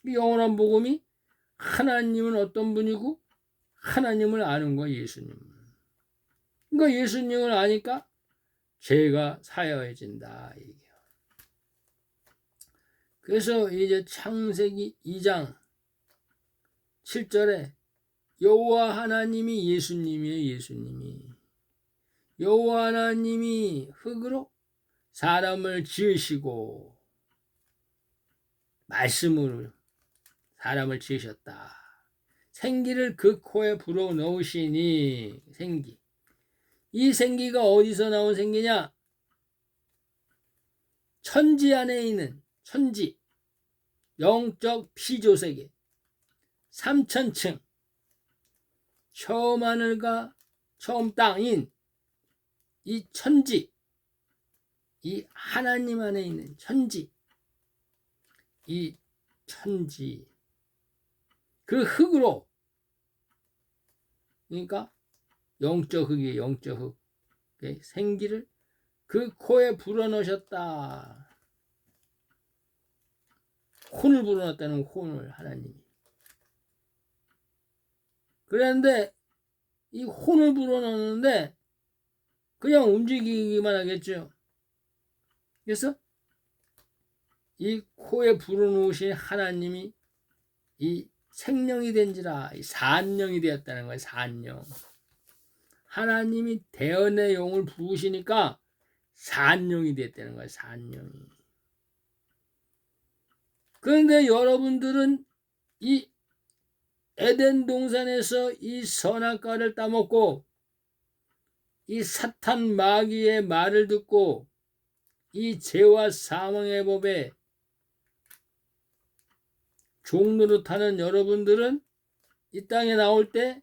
영원한 복음이 하나님은 어떤 분이고 하나님을 아는 거야. 예수님. 그러니까 예수님을 아니까 죄가 사여해진다. 그래서 이제 창세기 2장 7절에 여호와 하나님이 예수님이에요. 예수님이. 여호와 하나님이 흙으로 사람을 지으시고 말씀으로 사람을 지으셨다. 생기를 그 코에 불어 넣으시니 생기. 이 생기가 어디서 나온 생기냐? 천지 안에 있는 천지, 영적 피조세계, 삼천층, 처음 하늘과 처음 땅인 이 천지, 이 하나님 안에 있는 천지, 이 천지, 그 흙으로, 그러니까 영적 흙이에요. 영적 흙. 생기를 그 코에 불어넣으셨다. 혼을 불어넣었다는 혼을 하나님이. 그런데 이 혼을 불어넣는데 그냥 움직이기만 하겠죠. 그래서 이 코에 불어넣으신 하나님이 이 생명이 된지라 이 산령이 되었다는 거예요. 산령. 하나님이 대언의 영을 부으시니까 산령이 됐다는 거예요. 산령이. 그런데 여러분들은 이 에덴 동산에서 이 선악과를 따먹고 이 사탄 마귀의 말을 듣고 이 죄와 사망의 법에 종노릇하는 여러분들은 이 땅에 나올 때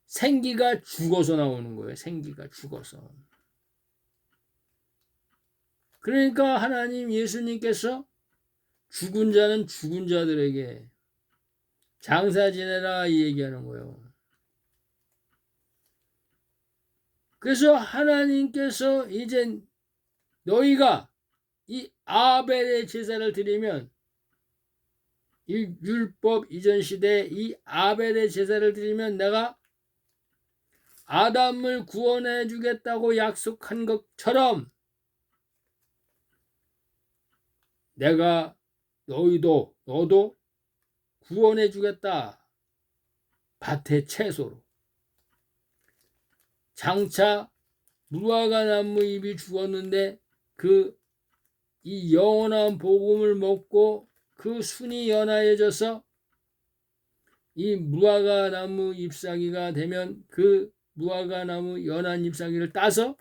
생기가 죽어서 나오는 거예요. 생기가 죽어서. 그러니까 하나님 예수님께서 죽은 자는 죽은 자들에게 장사 지내라 이 얘기하는 거예요. 그래서 하나님께서 이제 너희가 이 아벨의 제사를 드리면 이 율법 이전 시대에 이 아벨의 제사를 드리면 내가 아담을 구원해 주겠다고 약속한 것처럼 내가 너도 구원해 주겠다. 밭의 채소로. 장차 무화과 나무 잎이 죽었는데 이 영원한 복음을 먹고 그 순이 연하여져서 이 무화과 나무 잎사귀가 되면 그 무화과 나무 연한 잎사귀를 따서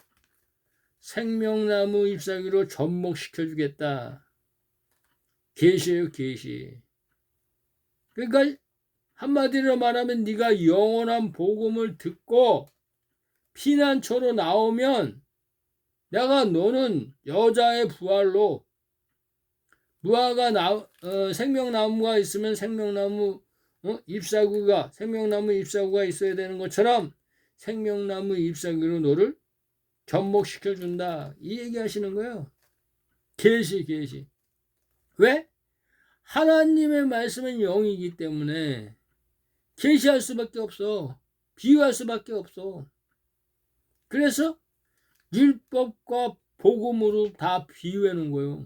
생명나무 잎사귀로 접목시켜 주겠다. 계시예요, 계시. 그러니까 한마디로 말하면 네가 영원한 복음을 듣고 피난처로 나오면 내가 너는 여자의 부활로 무화과 생명나무가 있으면 생명나무 잎사귀가 있어야 되는 것처럼 생명나무 잎사귀로 너를 접목시켜 준다. 이 얘기 하시는 거예요. 계시. 왜? 하나님의 말씀은 영이기 때문에 계시할 수밖에 없어. 비유할 수밖에 없어. 그래서 율법과 복음으로 다 비유해 놓은 거예요.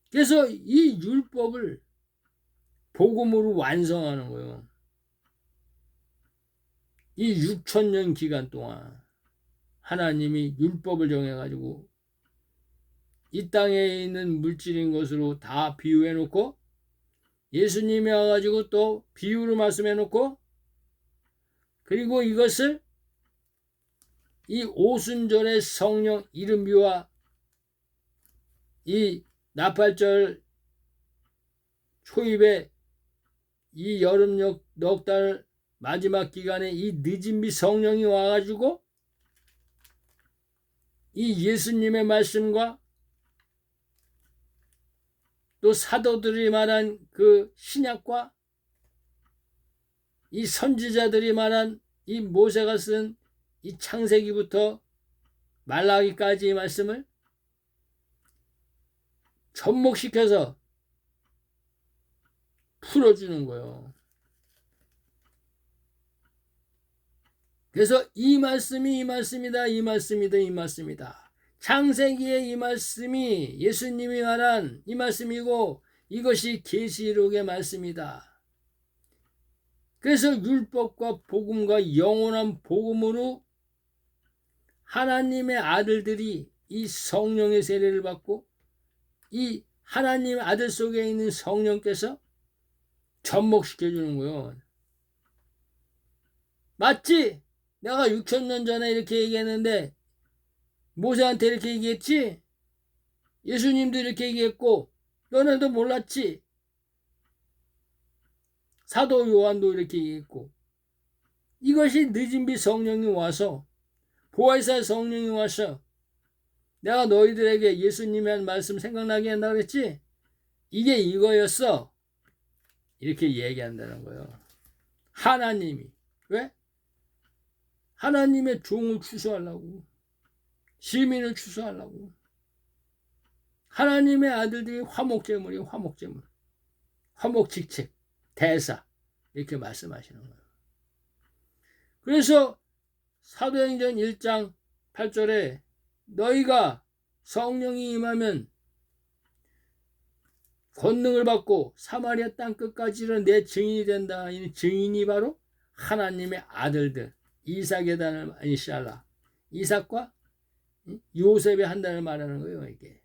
그래서 이 율법을 복음으로 완성하는 거예요. 이 6,000년 기간 동안 하나님이 율법을 정해가지고 이 땅에 있는 물질인 것으로 다 비유해 놓고 예수님이 와가지고 또 비유로 말씀해 놓고 그리고 이것을 이 오순절의 성령 이른비와 이 나팔절 초입에 이 여름 넉 달 마지막 기간에 이 늦은비 성령이 와가지고 이 예수님의 말씀과 또 사도들이 말한 그 신약과 이 선지자들이 말한 이 모세가 쓴 이 창세기부터 말라기까지의 말씀을 접목시켜서 풀어주는 거예요. 그래서 이 말씀이다. 창세기의 이 말씀이 예수님이 말한 이 말씀이고 이것이 계시록의 말씀이다. 그래서 율법과 복음과 영원한 복음으로 하나님의 아들들이 이 성령의 세례를 받고 이 하나님 아들 속에 있는 성령께서 접목시켜주는 거예요. 맞지? 내가 6,000년 전에 이렇게 얘기했는데 모세한테 이렇게 얘기했지? 예수님도 이렇게 얘기했고 너네도 몰랐지? 사도 요한도 이렇게 얘기했고 이것이 늦은비 성령이 와서 보혜사 성령이 와서 내가 너희들에게 예수님의 한 말씀 생각나게 한다 그랬지? 이게 이거였어. 이렇게 얘기한다는 거예요. 하나님이. 왜? 하나님의 종을 추수하려고. 시민을 추수하려고. 하나님의 아들들이 화목제물이에요. 화목제물. 화목직책. 대사 이렇게 말씀하시는 거예요. 그래서 사도행전 1장 8절에 너희가 성령이 임하면 권능을 받고 사마리아 땅 끝까지는 내 증인이 된다. 이 증인이 바로 하나님의 아들들 이삭의 단을 이샬라 이삭과 요셉의 한 단을 말하는 거예요. 이게.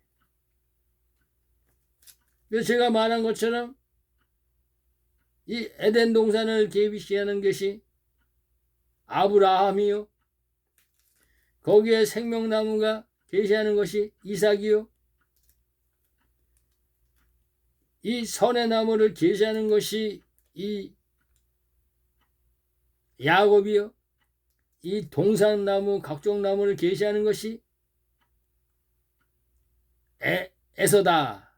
그래서 제가 말한 것처럼 이 에덴 동산을 계시하는 것이 아브라함이요. 거기에 생명나무가 계시하는 것이 이삭이요. 이 선의 나무를 계시하는 것이 이 야곱이요. 이 동산나무 각종 나무를 계시하는 것이 에서다.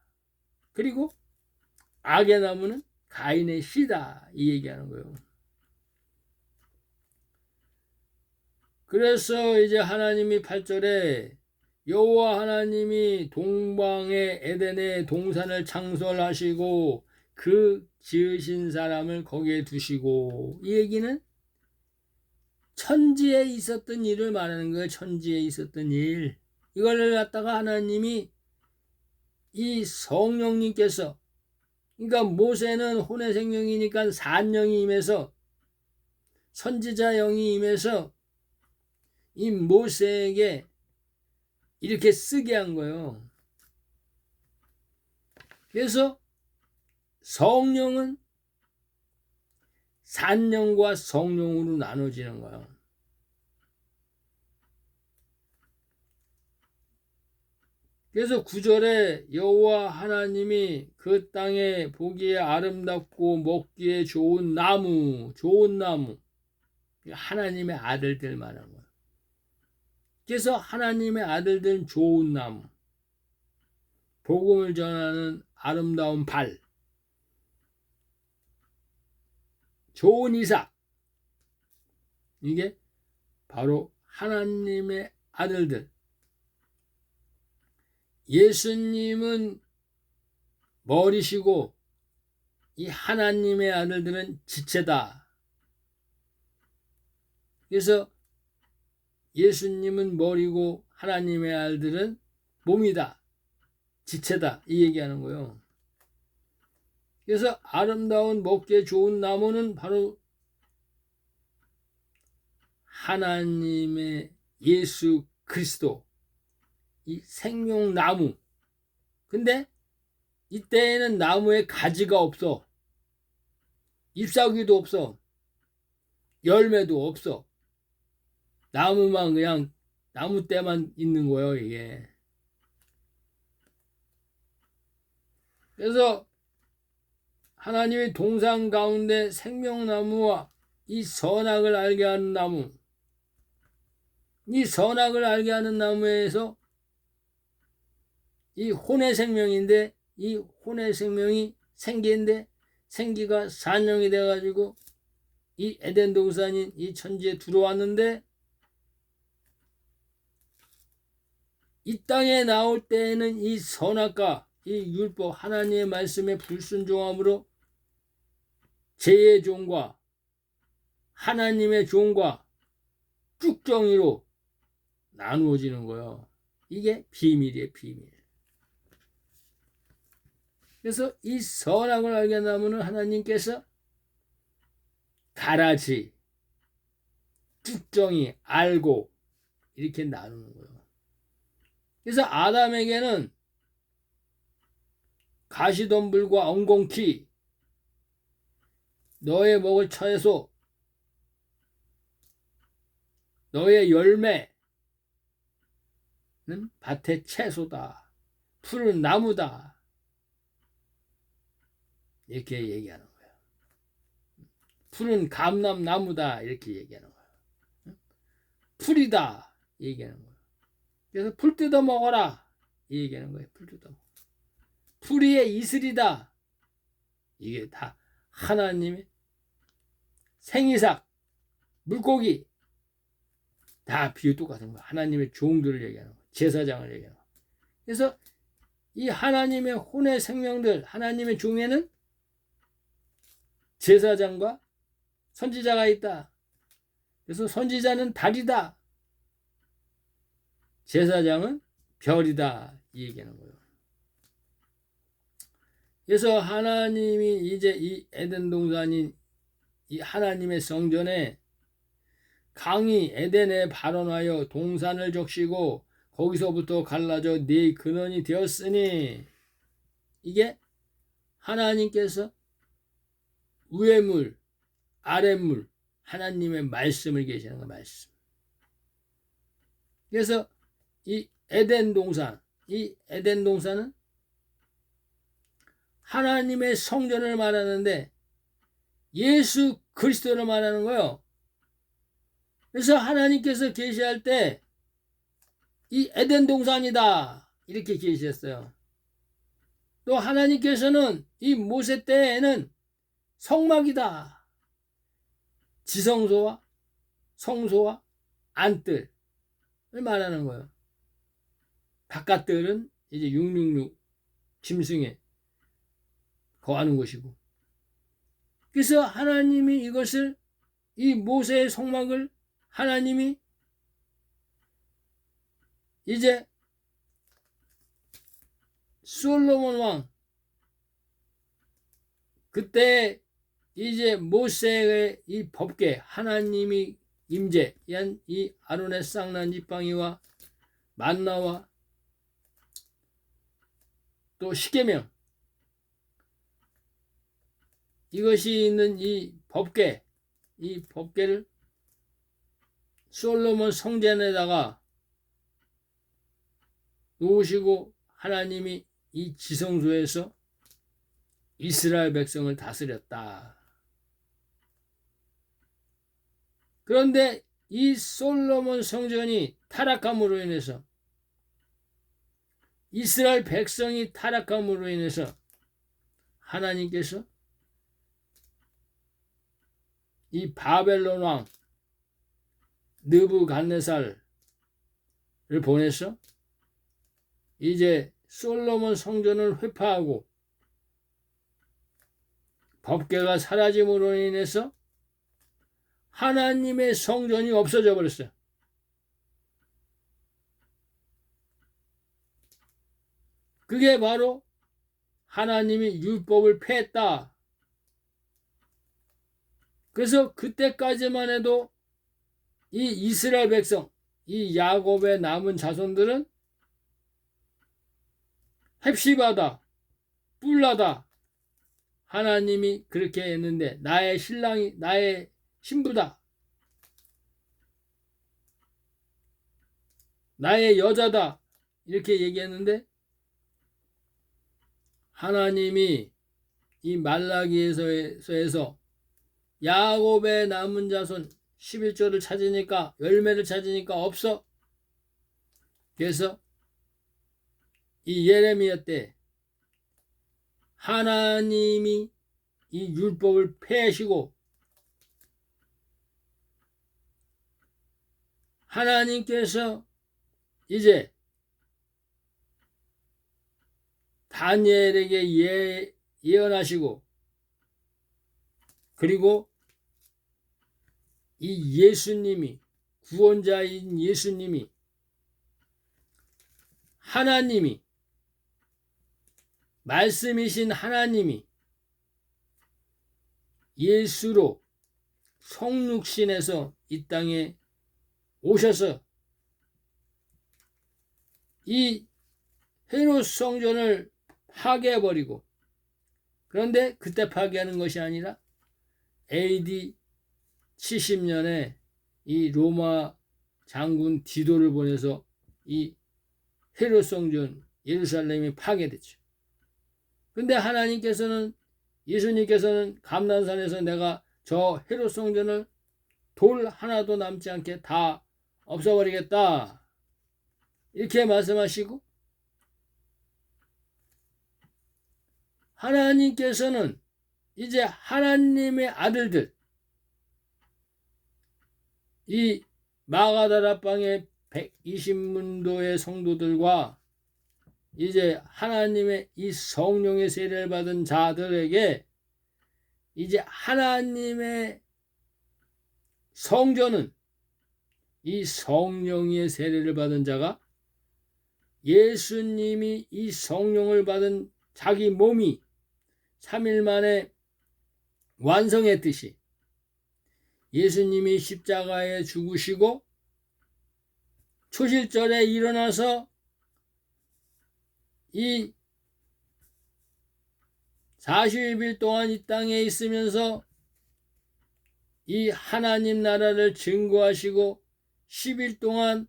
그리고 악의 나무는 가인의 씨다. 이 얘기하는 거예요. 그래서 이제 하나님이 8절에 여호와 하나님이 동방의 에덴의 동산을 창설하시고 그 지으신 사람을 거기에 두시고 이 얘기는 천지에 있었던 일을 말하는 거예요. 천지에 있었던 일. 이걸 갖다가 하나님이 이 성령님께서 그러니까 모세는 혼의 생명이니까 산령이 임해서 선지자 영이 임해서 이 모세에게 이렇게 쓰게 한 거예요. 그래서 성령은 산령과 성령으로 나눠지는 거예요. 그래서 9절에 여호와 하나님이 그 땅에 보기에 아름답고 먹기에 좋은 나무 하나님의 아들들 말하는 거예요. 그래서 하나님의 아들들은 좋은 나무, 복음을 전하는 아름다운 발, 좋은 이삭, 이게 바로 하나님의 아들들. 예수님은 머리시고 이 하나님의 아들들은 지체다. 그래서 예수님은 머리고 하나님의 아들들은 몸이다. 지체다. 이 얘기하는 거예요. 그래서 아름다운 먹기에 좋은 나무는 바로 하나님의 예수 그리스도 이 생명나무. 근데 이때에는 나무에 가지가 없어. 잎사귀도 없어. 열매도 없어. 나무만 그냥 나무 때만 있는 거예요. 이게. 그래서 하나님의 동산 가운데 생명나무와 이 선악을 알게 하는 나무, 이 선악을 알게 하는 나무에서 이 혼의 생명인데 이 혼의 생명이 생기인데 생기가 산령이 돼가지고 이 에덴 동산인 이 천지에 들어왔는데 이 땅에 나올 때에는 이 선악과 이 율법 하나님의 말씀에 불순종함으로 죄의 종과 하나님의 종과 쭉정이로 나누어지는 거예요. 이게 비밀이에요. 비밀. 그래서 이 선악을 알게 하면 하나님께서 가라지, 쭉정이, 알고 이렇게 나누는 거예요. 그래서 아담에게는 가시덤불과 엉겅퀴, 너의 먹을 채소, 너의 열매는 밭의 채소다. 풀은 나무다. 이렇게 얘기하는 거예요. 풀은 감람나무다. 이렇게 얘기하는 거예요. 풀이다. 얘기하는 거예요. 그래서 풀 뜯어 먹어라. 이 얘기하는 거예요. 풀 뜯어 먹어. 풀이의 이슬이다. 이게 다 하나님의 생이삭, 물고기 다 비유 똑같은 거예요. 하나님의 종들을 얘기하는 거예요. 제사장을 얘기하는 거예요. 그래서 이 하나님의 혼의 생명들, 하나님의 종에는 제사장과 선지자가 있다. 그래서 선지자는 달이다. 제사장은 별이다. 이 얘기하는 거예요. 그래서 하나님이 이제 이 에덴 동산인 이 하나님의 성전에 강이 에덴에 발원하여 동산을 적시고 거기서부터 갈라져 네 근원이 되었으니, 이게 하나님께서 위의 물, 아래 물, 하나님의 말씀을 계시는 거 말씀. 그래서 이 에덴 동산은 하나님의 성전을 말하는데 예수 그리스도를 말하는 거예요. 그래서 하나님께서 계시할 때 이 에덴 동산이다 이렇게 계시했어요. 또 하나님께서는 이 모세 때에는 성막이다. 지성소와 성소와 안뜰을 말하는 거예요. 바깥들은 이제 666 짐승에 거하는 곳이고. 그래서 하나님이 이것을, 이 모세의 성막을 하나님이 이제 솔로몬 왕 그때 이제 모세의 이 법궤, 하나님이 임재한 이 아론의 쌍난 지팡이와 만나와 또 십계명, 이것이 있는 이 법궤를 솔로몬 성전에다가 놓으시고 하나님이 이 지성소에서 이스라엘 백성을 다스렸다. 그런데 이 솔로몬 성전이 타락함으로 인해서, 이스라엘 백성이 타락함으로 인해서 하나님께서 이 바벨론 왕 느부갓네살을 보내서 이제 솔로몬 성전을 회파하고 법궤가 사라짐으로 인해서 하나님의 성전이 없어져 버렸어요. 그게 바로 하나님이 율법을 폐했다. 그래서 그때까지만 해도 이 이스라엘 백성, 이 야곱의 남은 자손들은 헵시바다, 뿔라다, 하나님이 그렇게 했는데 나의 신랑이 나의 신부다, 나의 여자다 이렇게 얘기했는데, 하나님이 이 말라기에서 야곱의 남은 자손 11조를 찾으니까, 열매를 찾으니까 없어. 그래서 이 예레미야 때 하나님이 이 율법을 폐하시고 하나님께서 이제 다니엘에게 예언하시고, 그리고 이 예수님이, 구원자인 예수님이, 하나님이, 말씀이신 하나님이 예수로 성육신해서 이 땅에 오셔서 이 헤롯 성전을 파괴해버리고, 그런데 그때 파괴하는 것이 아니라 AD 70년에 이 로마 장군 디도를 보내서 이 헤롯 성전 예루살렘이 파괴됐죠. 근데 하나님께서는, 예수님께서는 감난산에서 내가 저 헤롯 성전을 돌 하나도 남지 않게 다 없애버리겠다 이렇게 말씀하시고, 하나님께서는 이제 하나님의 아들들, 이 마가다라 방의 120문도의 성도들과 이제 하나님의 이 성령의 세례를 받은 자들에게 이제 하나님의 성전은 이 성령의 세례를 받은 자가 예수님이 이 성령을 받은 자기 몸이 3일 만에 완성했듯이 예수님이 십자가에 죽으시고 초실절에 일어나서 이 40일 동안 이 땅에 있으면서 이 하나님 나라를 증거하시고 10일 동안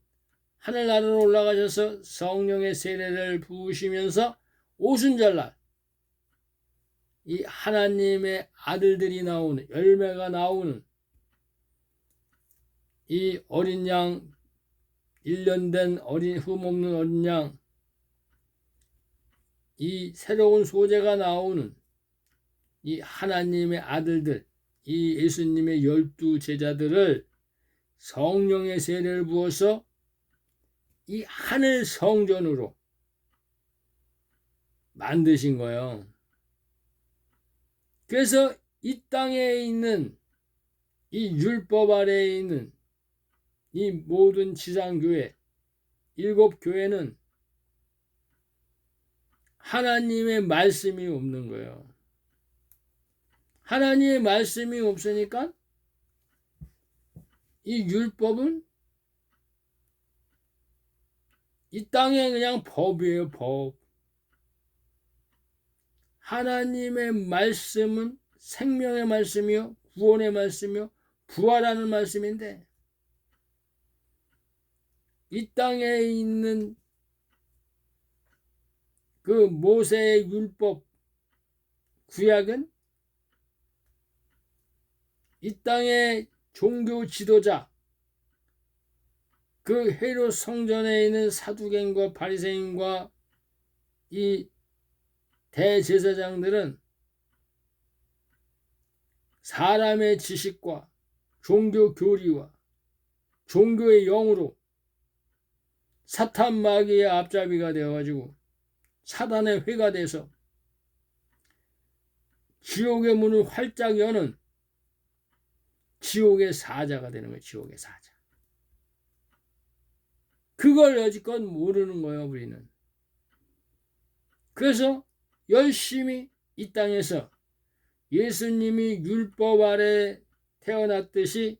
하늘나라로 올라가셔서 성령의 세례를 부으시면서 오순절날 이 하나님의 아들들이 나오는, 열매가 나오는 이 어린 양, 1년 된 흠없는 어린 양, 이 새로운 소재가 나오는 이 하나님의 아들들, 이 예수님의 12 제자들을 성령의 세례를 부어서 이 하늘 성전으로 만드신 거예요. 그래서 이 땅에 있는 이 율법 아래에 있는 이 모든 지상교회, 7교회는 하나님의 말씀이 없는 거예요. 하나님의 말씀이 없으니까 이 율법은 이 땅에 그냥 법이에요, 법. 하나님의 말씀은 생명의 말씀이요, 구원의 말씀이요, 부활하는 말씀인데 이 땅에 있는 그 모세의 율법, 구약은 이 땅의 종교 지도자, 그 헤롯 성전에 있는 사두개인과 바리새인과 이 대제사장들은 사람의 지식과 종교 교리와 종교의 영으로 사탄 마귀의 앞잡이가 되어가지고 사단의 회가 돼서 지옥의 문을 활짝 여는 지옥의 사자가 되는 거예요. 지옥의 사자. 그걸 여지껏 모르는 거예요, 우리는. 그래서 열심히 이 땅에서 예수님이 율법 아래 태어났듯이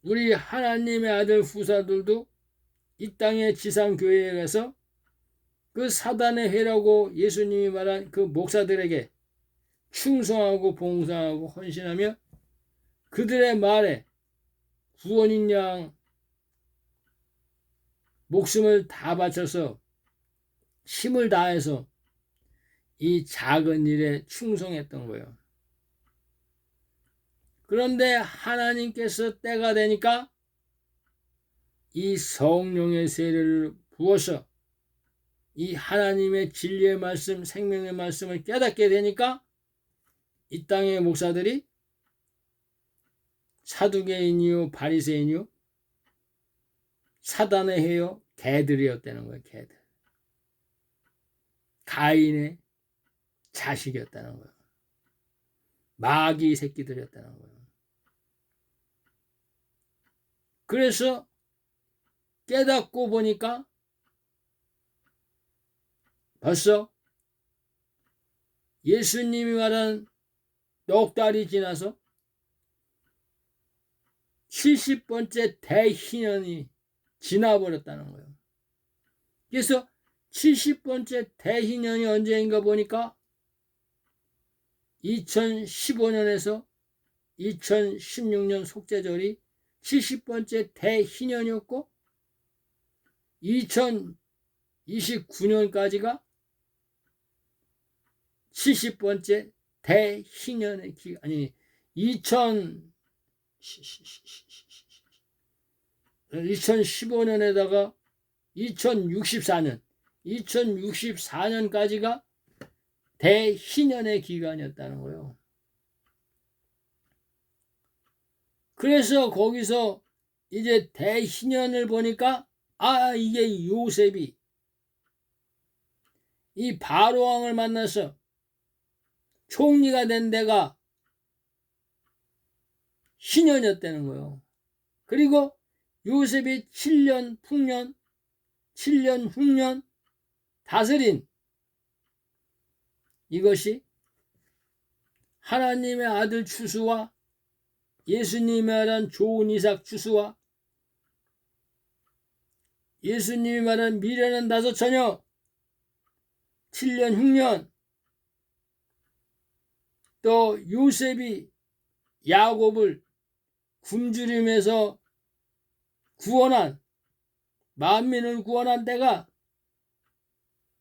우리 하나님의 아들 후사들도 이 땅의 지상교회에 가서 그 사단의 회라고 예수님이 말한 그 목사들에게 충성하고 봉사하고 헌신하며 그들의 말에 구원인 양 목숨을 다 바쳐서 힘을 다해서 이 작은 일에 충성했던 거예요. 그런데 하나님께서 때가 되니까 이 성령의 세례를 부어서 이 하나님의 진리의 말씀, 생명의 말씀을 깨닫게 되니까 이 땅의 목사들이 사두개인이요, 바리새인이요, 사단의 해요, 개들이었다는 거예요. 개들. 가인의 자식이었다는 거예요. 마귀 새끼들이었다는 거예요. 그래서 깨닫고 보니까 벌써 예수님이 말한 넉 달이 지나서 70번째 대희년이 지나버렸다는 거예요. 그래서 70번째 대희년이 언제인가 보니까 2015년에서 2016년 속죄절이 70번째 대희년이었고 2029년까지가 70번째 대희년의 아니 2015년에다가 2064년까지가 대희년의 기간이었다는 거예요. 그래서 거기서 이제 대희년을 보니까 이게 요셉이 이 바로왕을 만나서 총리가 된 데가 신년이었다는 거예요. 그리고 요셉이 7년 흉년 다스린 이것이 하나님의 아들 추수와 예수님이 말한 좋은 이삭 추수와 예수님이 말한 미래는 5 처녀 7년 흉년 또 요셉이 야곱을 굶주림에서 구원한 만민을 구원한 때가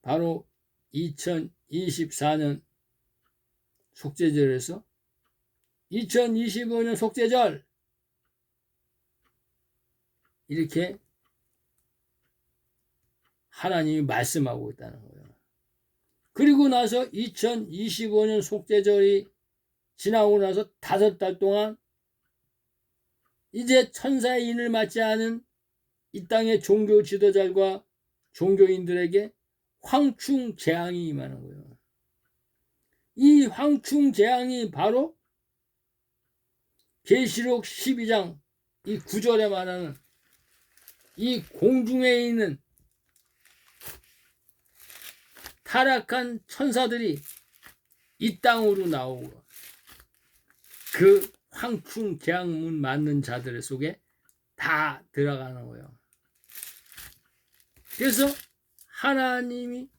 바로 2024년 속죄절에서 2025년 속죄절 이렇게 하나님이 말씀하고 있다는 거예요. 그리고 나서 2025년 속죄절이 지나고 나서 5달 동안 이제 천사의 인을 맞지 않은 이 땅의 종교 지도자들과 종교인들에게 황충 재앙이 임하는 거예요. 이 황충 재앙이 바로 계시록 12장 이 9절에 말하는 이 공중에 있는 타락한 천사들이 이 땅으로 나오고 그 황충 재앙문 맞는 자들 속에 다 들어가는 거예요. 그래서 하나님이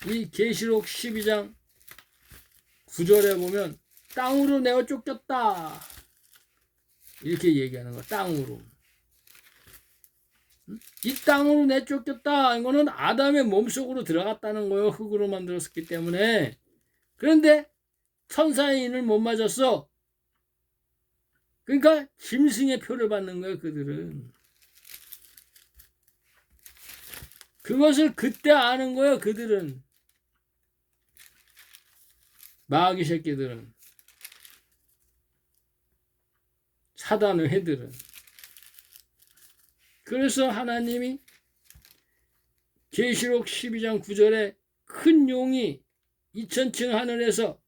이 계시록 12장 9절에 보면 땅으로 내어 쫓겼다 이렇게 얘기하는 거야. 땅으로. 이 땅으로 내쫓겼다. 이거는 아담의 몸속으로 들어갔다는 거예요. 흙으로 만들었기 때문에. 그런데 천사의 인을 못 맞았어. 그러니까 짐승의 표를 받는 거예요. 그들은. 그것을 그때 아는 거예요. 그들은. 마귀 새끼들은. 사단의 해들은. 그래서 하나님이 계시록 12장 9절에 큰 용이 2000층 하늘에서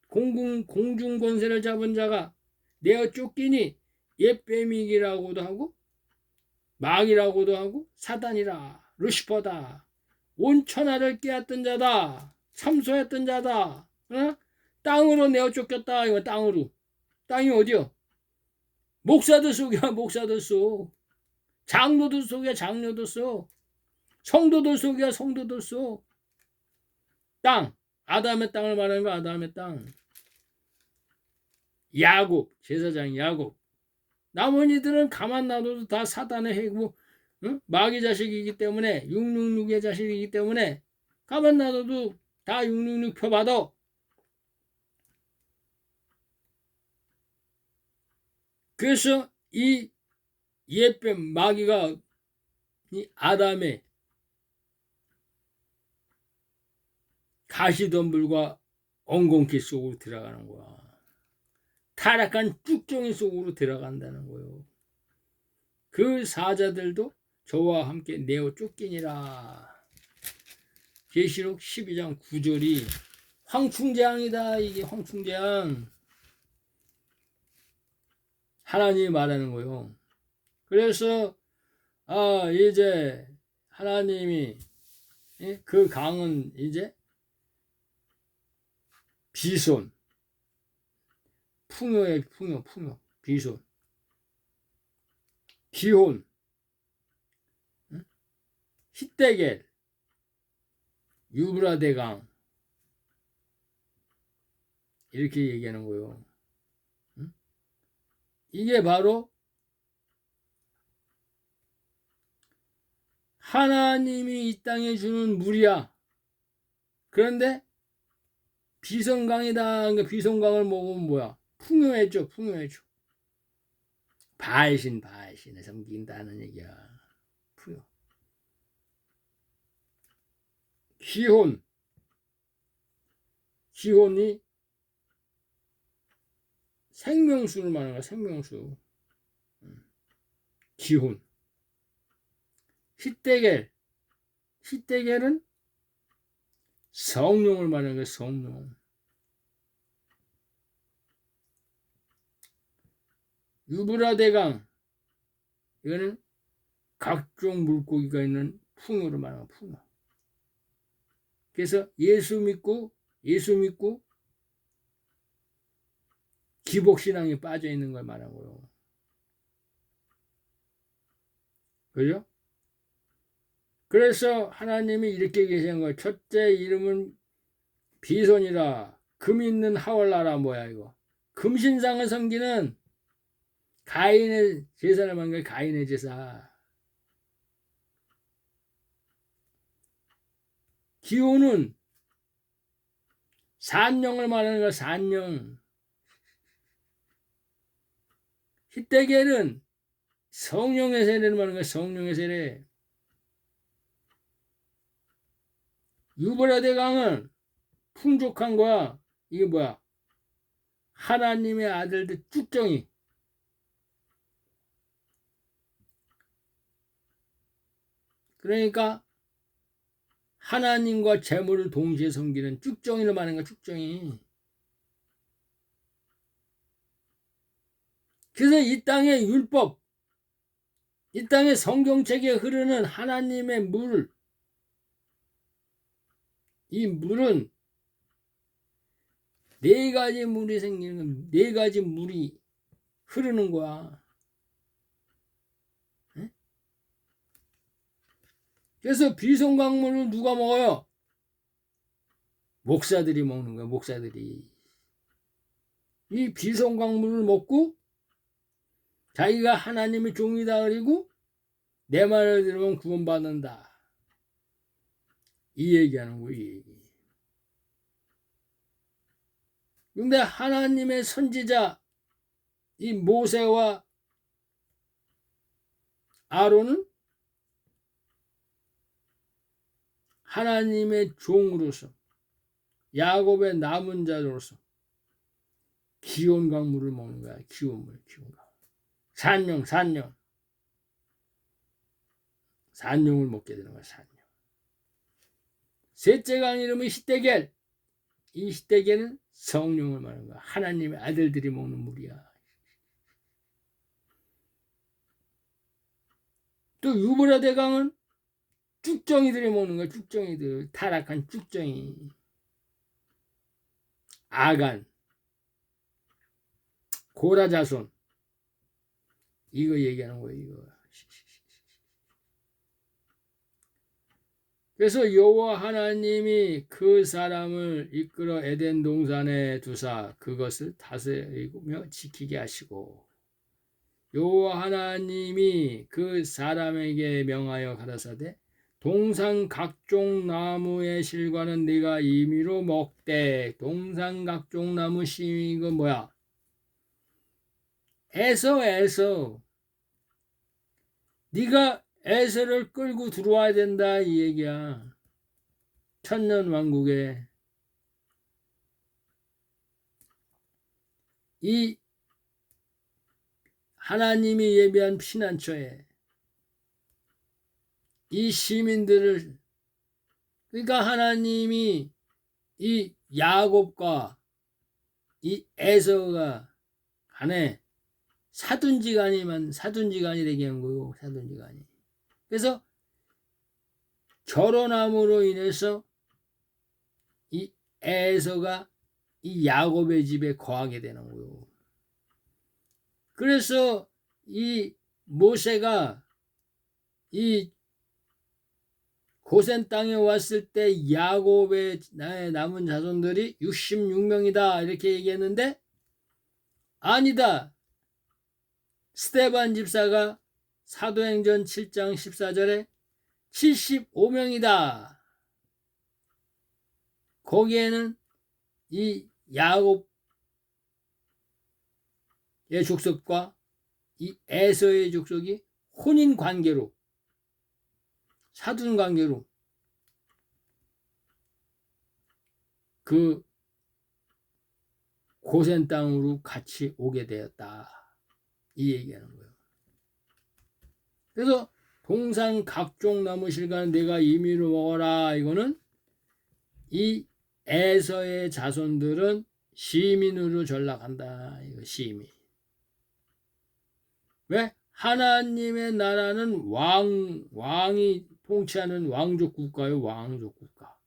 공중 권세를 잡은 자가 내어 쫓기니 옛뱀이라고도 하고 마귀라고도 하고 사단이라 루시퍼다 온 천하를 깨웠던 자다 참소했던 자다 땅으로 내어 쫓겼다. 이거 땅으로. 땅이 어디요? 목사들 속이야. 목사들 속. 장로들 속이야. 장로들 속. 성도들 속이야. 성도들 속. 땅. 아담의 땅을 말하는 거. 아담의 땅. 야곱. 제사장 야곱. 나머지들은 가만 놔둬도 다 사단의 해고 마귀 자식이기 때문에 666의 자식이기 때문에 가만 놔둬도 다 666 표받아. 그래서 이 옛뱀 마귀가 이 아담의 가시덤불과 엉겅퀴 속으로 들어가는 거야. 타락한 쭉정이 속으로 들어간다는 거예요. 그 사자들도 저와 함께 내어 쫓기니라. 계시록 12장 9절이 황충재앙이다. 이게 황충재앙. 하나님이 말하는 거예요. 그래서 이제 하나님이 그 강은 이제 비손 풍요의 풍요 비손 기혼 히데겔 유브라데강 이렇게 얘기하는 거예요. 이게 바로 하나님이 이 땅에 주는 물이야. 그런데 비성강이다. 그러니까 비성강을 먹으면 뭐야? 풍요해져. 바알신을 섬긴다는 얘기야. 풍요. 기혼이 생명수를 말하는 거야. 생명수. 기혼. 히데겔은 성령을 말하는 거야. 성령. 유브라데강, 이거는 각종 물고기가 있는 풍요를 말하는 풍요. 그래서 예수 믿고 기복신앙에 빠져 있는 걸 말하는 거예요. 그죠? 그래서 하나님이 이렇게 계신 거예요. 첫째 이름은 비손이라, 금 있는 하월라라. 뭐야 이거? 금신상을 섬기는 가인의 제사를 만든 게 가인의 제사. 기호는 산령을 말하는 거야. 산령. 히데겔은 성령의 세례를 말하는 거야. 성령의 세례. 유브라데 강은 풍족한 거야. 이게 뭐야? 하나님의 아들들 쭉정이. 그러니까 하나님과 재물을 동시에 섬기는 쭉정이를 말하는 거야. 쭉정이. 그래서 이 땅의 율법, 이 땅의 성경책에 흐르는 하나님의 물, 이 물은 네 가지 물이 생기는, 네 가지 물이 흐르는 거야. 그래서 비송광물을 누가 먹어요? 목사들이 먹는 거야. 목사들이. 이 비송광물을 먹고 자기가 하나님의 종이다 그리고 내 말을 들으면 구원받는다. 이 얘기하는 거야. 이 얘기. 근데 하나님의 선지자 이 모세와 아론은 하나님의 종으로서 야곱의 남은 자로서 기온 강물을 먹는 거야. 기온물, 기온 강물. 산용을 먹게 되는 거야. 산용. 셋째 강 이름은 히데겔. 이 히데겔은 성령을 말하는 거야. 하나님의 아들들이 먹는 물이야. 또 유브라데 강은 쭉정이들이 먹는 거야. 쭉정이들. 타락한 쭉정이. 아간, 고라자손. 이거 얘기하는 거예요. 이거. 그래서 여호와 하나님이 그 사람을 이끌어 에덴 동산에 두사 그것을 다스리며 지키게 하시고, 여호와 하나님이 그 사람에게 명하여 가라사대 동산 각종 나무의 실과는 네가 임의로 먹되. 동산 각종 나무 씨, 이거 뭐야? 에서 네가 에서를 끌고 들어와야 된다 이 얘기야. 천년왕국에 이 하나님이 예비한 피난처에 이 시민들을, 그러니까 하나님이 이 야곱과 이 에서가 간에 사둔지간이 되게 한 거요. 사둔지간이. 그래서 결혼함으로 인해서 이 에서가 이 야곱의 집에 거하게 되는 거요. 그래서 이 모세가 이 고센 땅에 왔을 때 야곱의 남은 자손들이 66명이다 이렇게 얘기했는데, 아니다. 스데반 집사가 사도행전 7장 14절에 75명이다. 거기에는 이 야곱의 족속과 이 에서의 족속이 혼인 관계로, 사둔 관계로 그 고센 땅으로 같이 오게 되었다. 이 얘기하는 거예요. 그래서 동산 각종 나무 실과는 내가 임의로 먹어라. 이거는 이 에서의 자손들은 시민으로 전락한다. 이거 시민. 왜? 하나님의 나라는 왕이 통치하는 왕족 국가예요. 왕족 국가.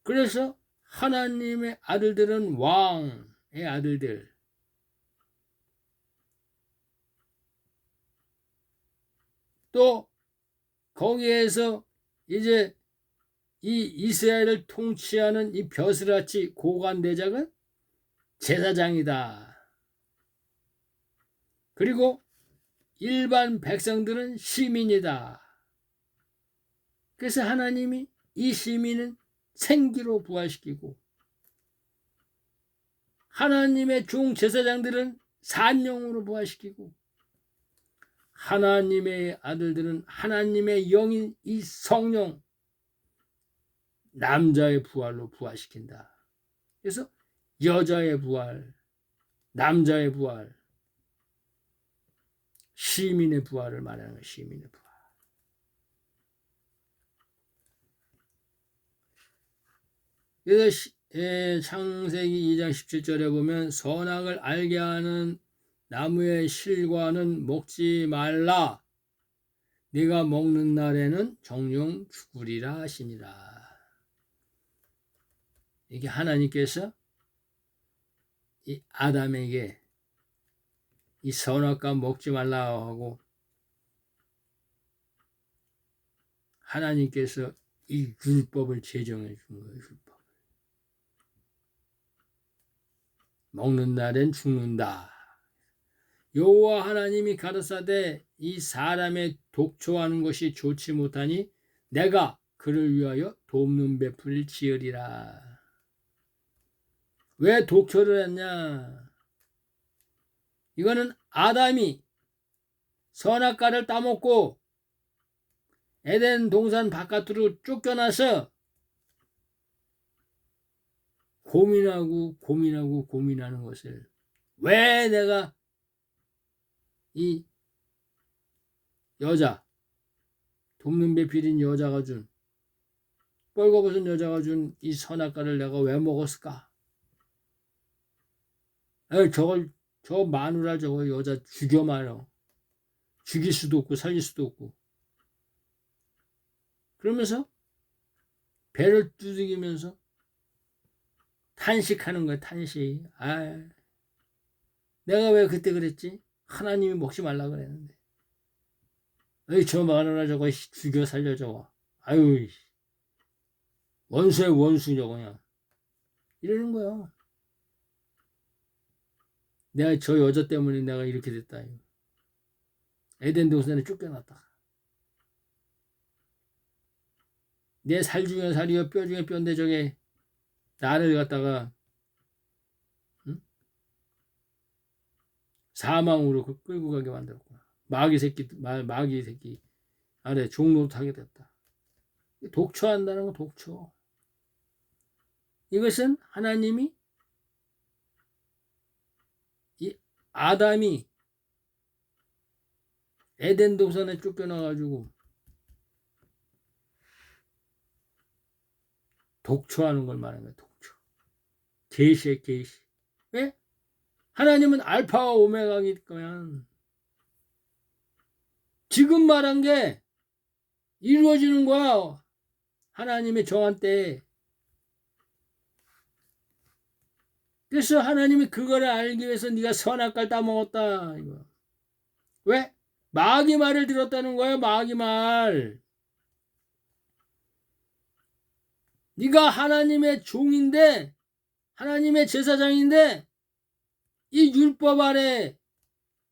그래서 하나님의 아들들은 왕의 아들들. 또 거기에서 이제 이 이스라엘을 통치하는 이 벼슬아치 고관대작은 제사장이다. 그리고 일반 백성들은 시민이다. 그래서 하나님이 이 시민은 생기로 부활시키고 하나님의 종 제사장들은 산영으로 부활시키고 하나님의 아들들은 하나님의 영인 이 성령 남자의 부활로 부활시킨다. 그래서 여자의 부활, 남자의 부활, 시민의 부활을 말하는 거예요. 시민의 부활. 그래서 창세기 2장 17절에 보면 선악을 알게 하는 나무의 실과는 먹지 말라. 네가 먹는 날에는 정령 죽으리라 하시니라. 이게 하나님께서 이 아담에게 이 선악과 먹지 말라 하고 하나님께서 이 율법을 제정해 준 거예요. 율법. 먹는 날엔 죽는다. 여호와 하나님이 가라사대 이 사람의 독초하는 것이 좋지 못하니 내가 그를 위하여 돕는 베풀을 지으리라. 왜 독초를 했냐? 이거는 아담이 선악과를 따먹고 에덴 동산 바깥으로 쫓겨나서 고민하는 것을 왜 내가 이 여자 돕는 배필인 여자가 준 뻘거벗은 여자가 준 이 선악과를 내가 왜 먹었을까? 저 마누라 저거 여자 죽여 말어. 죽일 수도 없고 살릴 수도 없고. 그러면서 배를 두들기면서 탄식하는 거야. 탄식. 내가 왜 그때 그랬지? 하나님이 먹지 말라 그랬는데. 저 마누라 저거 죽여 살려 저거. 아유, 원수의 원수 저거 그냥. 이러는 거야. 내가 저 여자 때문에 내가 이렇게 됐다. 에덴 동산에 쫓겨났다. 내 살 중에 살이요 뼈 중에 뼈인데 저게 나를 갖다가 사망으로 끌고 가게 만들었구나. 마귀 새끼 아래 종노릇하게 됐다. 독초한다는 건 독초. 이것은 하나님이 이 아담이 에덴 동산에 쫓겨나가지고 독초하는 걸 말하는 거야. 독초. 계시의 계시. 왜? 하나님은 알파와 오메가일 거야. 지금 말한 게 이루어지는 거야. 하나님의 정한 때에. 그래서 하나님이 그거를 알기 위해서 네가 선악과를 따먹었다. 이거. 왜? 마귀 말을 들었다는 거야. 마귀 말. 네가 하나님의 종인데 하나님의 제사장인데 이 율법 아래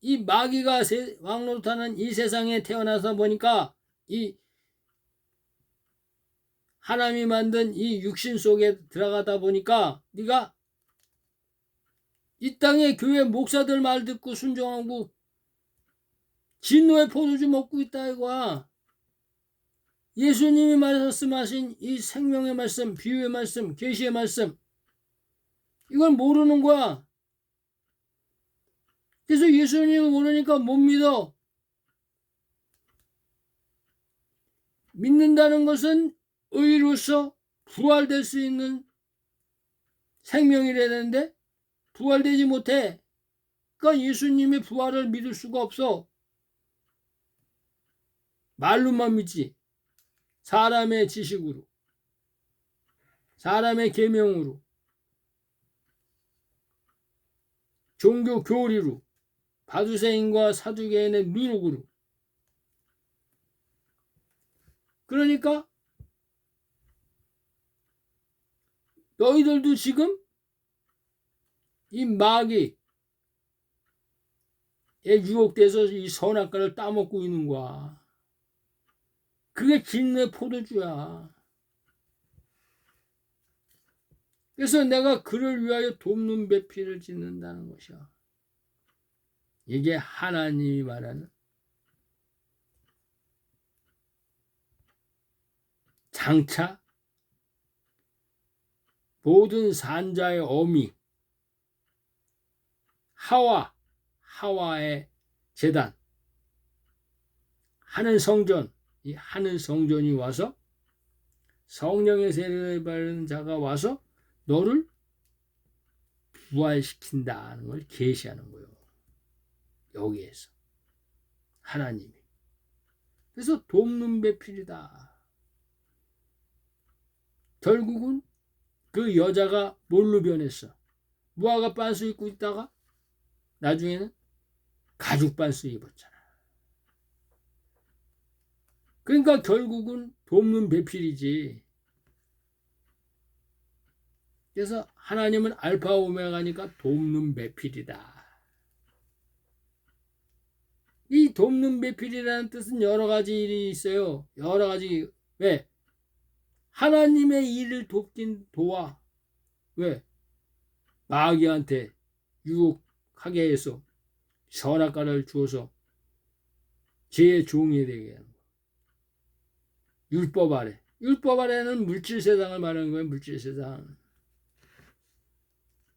이 마귀가 왕노릇하는 이 세상에 태어나서 보니까 이 하나님이 만든 이 육신 속에 들어가다 보니까 네가 이 땅의 교회 목사들 말 듣고 순종하고 진노의 포도주 먹고 있다 이거야. 예수님이 말씀하신 이 생명의 말씀, 비유의 말씀, 계시의 말씀 이걸 모르는 거야. 그래서 예수님을 모르니까 못 믿어. 믿는다는 것은 의로서 부활될 수 있는 생명이라 되는데 부활되지 못해. 그러니까 예수님의 부활을 믿을 수가 없어. 말로만 믿지. 사람의 지식으로, 사람의 계명으로, 종교 교리로, 바두새인과 사두개인의 누룩으로. 그러니까 너희들도 지금 이 마귀에 유혹돼서 이 선악과를 따먹고 있는 거야. 그게 진내 포도주야. 그래서 내가 그를 위하여 돕는 배필을 짓는다는 것이야. 이게 하나님이 말하는 장차 모든 산자의 어미 하와의 제단 하늘 성전, 이 하늘 성전이 와서 성령의 세례를 받는 자가 와서 너를 부활시킨다는 걸 계시하는 거예요. 여기에서 하나님이. 그래서 돕는 배필이다. 결국은 그 여자가 뭘로 변했어? 무화과 반스 입고 있다가 나중에는 가죽 반스 입었잖아. 그러니까 결국은 돕는 배필이지. 그래서 하나님은 알파 오메가니까 돕는 배필이다. 이 돕는 배필이라는 뜻은 여러 가지 일이 있어요. 여러 가지. 왜? 하나님의 일을 돕긴 도와. 왜? 마귀한테 유혹하게 해서 선악과를 주어서 죄의 종이 되게 하는 거야. 율법 아래. 율법 아래는 물질 세상을 말하는 거예요. 물질 세상.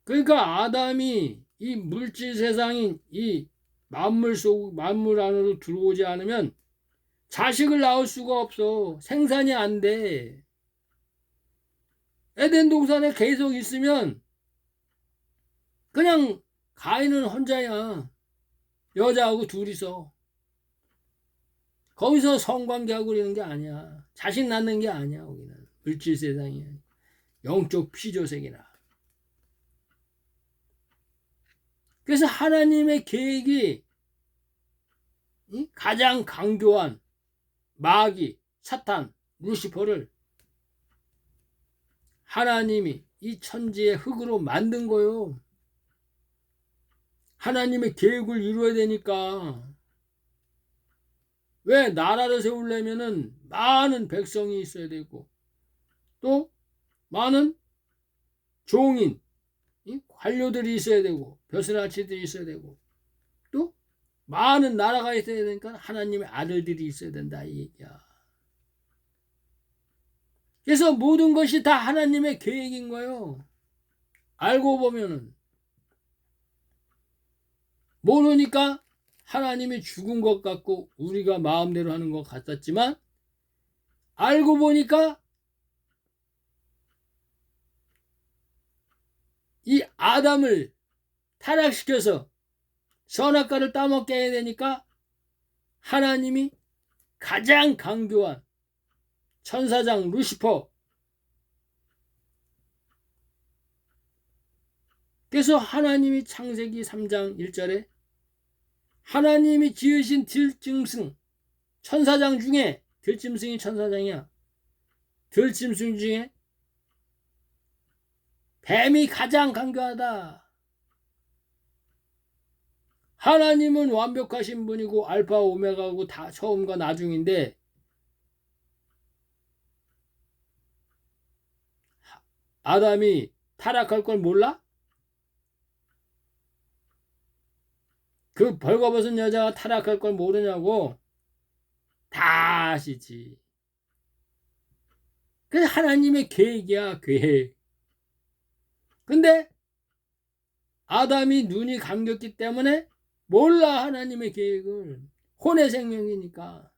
그러니까 아담이 이 물질 세상인 이 만물 안으로 들어오지 않으면 자식을 낳을 수가 없어. 생산이 안 돼. 에덴 동산에 계속 있으면 그냥 가인은 혼자야. 여자하고 둘이서. 거기서 성관계하고 그러는 게 아니야. 자식 낳는 게 아니야. 거기는 물질 세상이야. 영적 피조세계라. 그래서 하나님의 계획이 가장 강교한 마귀, 사탄, 루시퍼를 하나님이 이 천지의 흙으로 만든 거요. 하나님의 계획을 이루어야 되니까. 왜? 나라를 세우려면은 많은 백성이 있어야 되고 또 많은 종인, 관료들이 있어야 되고 벼슬아치들이 있어야 되고 또 많은 나라가 있어야 되니까 하나님의 아들들이 있어야 된다 이 얘기야. 그래서 모든 것이 다 하나님의 계획인 거예요. 알고 보면은. 모르니까 하나님이 죽은 것 같고 우리가 마음대로 하는 것 같았지만 알고 보니까 이 아담을 타락시켜서 선악과를 따먹게 해야 되니까 하나님이 가장 강교한 천사장 루시퍼. 그래서 하나님이 창세기 3장 1절에 하나님이 지으신 들짐승 천사장 중에 들짐승이 천사장이야. 들짐승 중에 뱀이 가장 강교하다. 하나님은 완벽하신 분이고 알파 오메가고 다 처음과 나중인데 아담이 타락할 걸 몰라? 그 벌거벗은 여자가 타락할 걸 모르냐고. 다 아시지. 그게 하나님의 계획이야. 계획. 근데 아담이 눈이 감겼기 때문에 몰라. 하나님의 계획을. 혼의 생명이니까.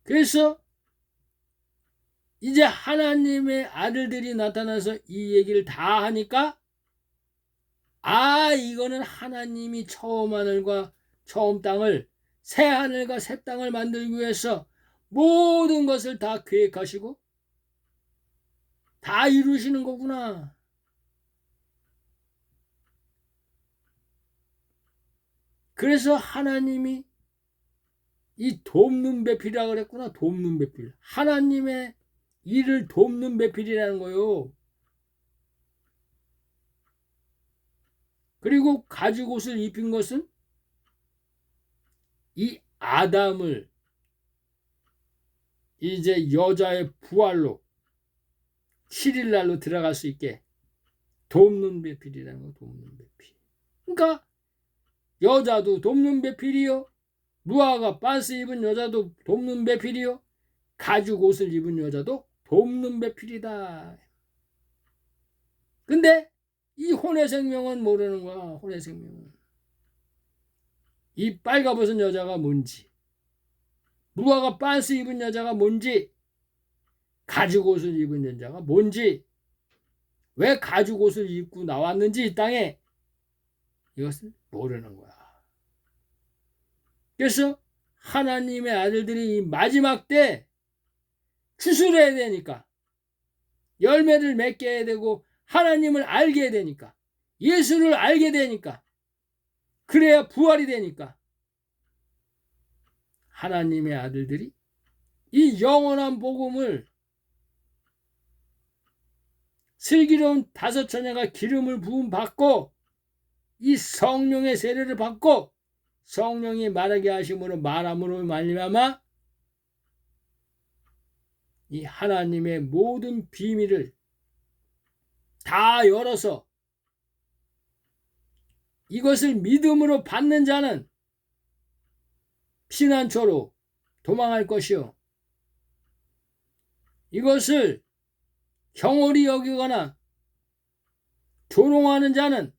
그래서 이제 하나님의 아들들이 나타나서 이 얘기를 다 하니까 이거는 하나님이 처음 하늘과 처음 땅을, 새 하늘과 새 땅을 만들기 위해서 모든 것을 다 계획하시고 다 이루시는 거구나. 그래서 하나님이 이 돕는 배필이라고 그랬구나. 돕는 배필. 하나님의 일을 돕는 배필이라는 거요. 그리고 가죽 옷을 입힌 것은 이 아담을 이제 여자의 부활로 7일 날로 들어갈 수 있게 돕는 배필이라는 거. 돕는 배필. 그러니까 여자도 돕는 배필이요, 무화과 빤스 입은 여자도 돕는 배필이요, 가죽 옷을 입은 여자도 돕는 배필이다. 근데 이 혼의 생명은 모르는 거야. 혼의 생명은 이 빨가벗은 여자가 뭔지, 무화과 빤스 입은 여자가 뭔지, 가죽 옷을 입은 여자가 뭔지, 왜 가죽 옷을 입고 나왔는지 이 땅에, 이것을 모르는 거야. 그래서 하나님의 아들들이 이 마지막 때 추수해야 되니까, 열매를 맺게 해야 되고, 하나님을 알게 해야 되니까, 예수를 알게 되니까, 그래야 부활이 되니까, 하나님의 아들들이 이 영원한 복음을, 슬기로운 다섯 처녀가 기름을 부음 받고 이 성령의 세례를 받고 성령이 말하게 하심으로 말함으로 말미암아 이 하나님의 모든 비밀을 다 열어서 이것을 믿음으로 받는 자는 피난처로 도망할 것이요, 이것을 경홀히 여기거나 조롱하는 자는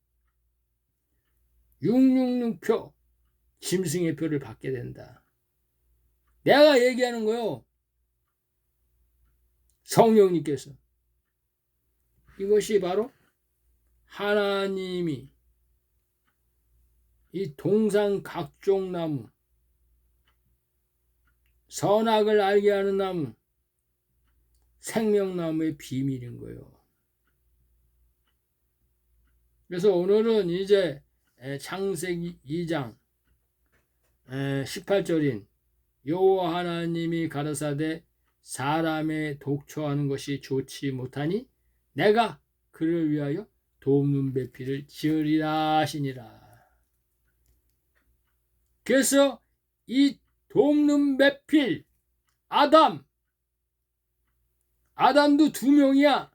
666표 짐승의 표를 받게 된다. 내가 얘기하는 거요. 성령님께서. 이것이 바로 하나님이 이 동산 각종 나무, 선악을 알게 하는 나무, 생명나무의 비밀인 거예요. 그래서 오늘은 이제 창세기 2장 18절인 여호와 하나님이 가라사대 사람의 독초하는 것이 좋지 못하니 내가 그를 위하여 돕는 배필을 지으리라 하시니라. 그래서 이 돕는 배필 아담도 2명이야.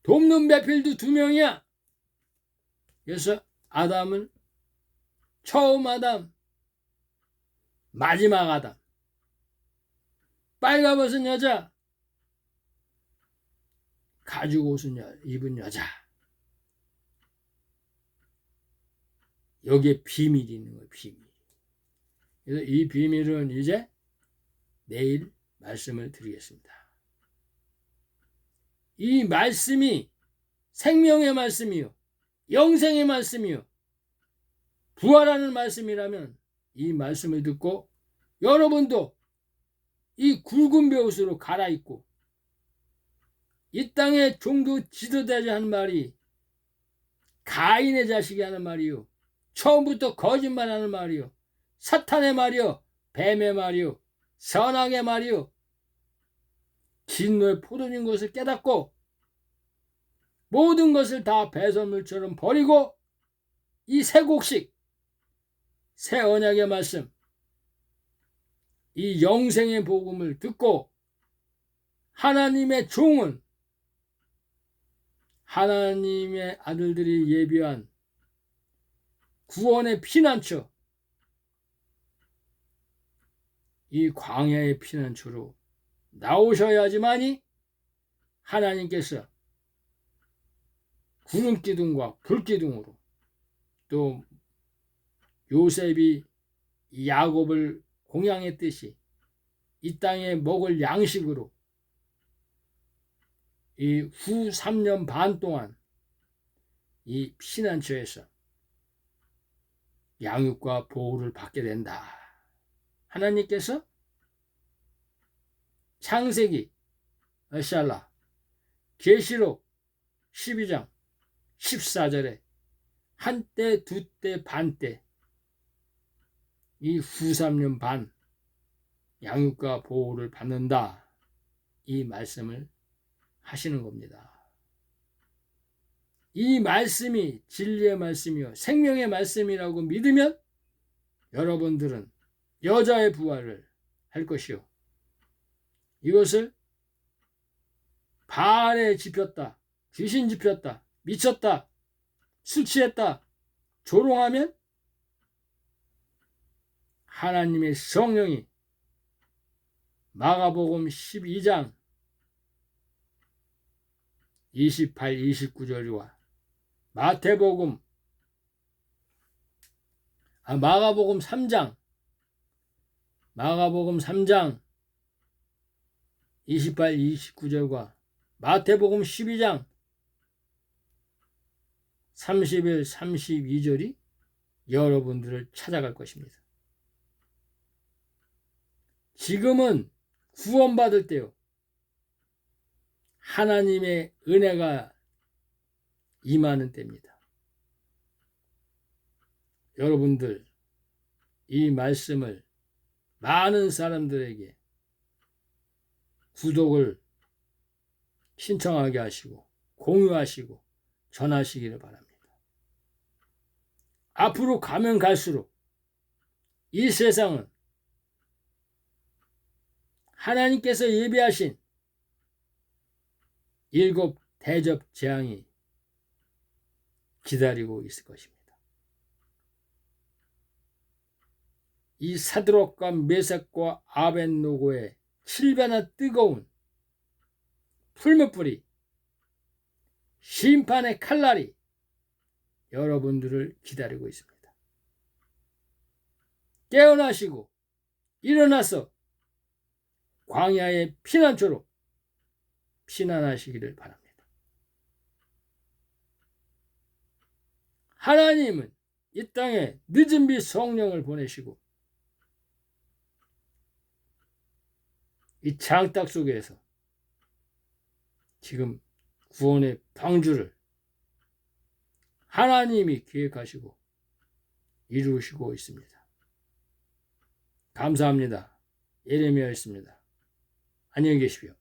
돕는 배필도 2명이야. 그래서 아담은 처음 아담, 마지막 아담, 빨가벗은 여자, 가죽 옷을 입은 여자. 여기에 비밀이 있는 거예요. 비밀. 그래서 이 비밀은 이제 내일 말씀을 드리겠습니다. 이 말씀이 생명의 말씀이요, 영생의 말씀이요, 부활하는 말씀이라면 이 말씀을 듣고 여러분도 이 굵은 베옷으로 갈아입고 이 땅에 종도 지도자지 하는 말이 가인의 자식이 하는 말이요, 처음부터 거짓말하는 말이요, 사탄의 말이요, 뱀의 말이요, 선악의 말이요, 진노의 포도인 것을 깨닫고 모든 것을 다 배설물처럼 버리고 이 새 곡식, 새 언약의 말씀, 이 영생의 복음을 듣고 하나님의 종은 하나님의 아들들이 예비한 구원의 피난처, 이 광야의 피난처로 나오셔야지만이 하나님께서 구름기둥과 불기둥으로, 또 요셉이 야곱을 공양했듯이 이 땅에 먹을 양식으로 이 후 3년 반 동안 이 피난처에서 양육과 보호를 받게 된다. 하나님께서 창세기, 에샬라, 계시록 12장 14절에 한때, 두때, 반때 이 후 3년 반 양육과 보호를 받는다. 이 말씀을 하시는 겁니다. 이 말씀이 진리의 말씀이요 생명의 말씀이라고 믿으면 여러분들은 여자의 부활을 할 것이요. 이것을 바알에 집혔다, 귀신 집혔다, 미쳤다, 술 취했다, 조롱하면 하나님의 성령이 마가복음 12장 28, 29절과 마가복음 3장 28, 29절과 마태복음 12장 31, 32절이 여러분들을 찾아갈 것입니다. 지금은 구원받을 때요. 하나님의 은혜가 임하는 때입니다. 여러분들 이 말씀을 많은 사람들에게 구독을 신청하게 하시고 공유하시고 전하시기를 바랍니다. 앞으로 가면 갈수록 이 세상은 하나님께서 예비하신 7 대접 재앙이 기다리고 있을 것입니다. 이 사드락과 메삭과 아벳노고의 7배나 뜨거운 풀무불이 심판의 칼날이 여러분들을 기다리고 있습니다. 깨어나시고 일어나서 광야의 피난처로 피난하시기를 바랍니다. 하나님은 이 땅에 늦은 비 성령을 보내시고 이 장딱 속에서 지금 구원의 방주를 하나님이 기획하시고 이루시고 있습니다. 감사합니다. 예레미야였습니다. 안녕히 계십시오.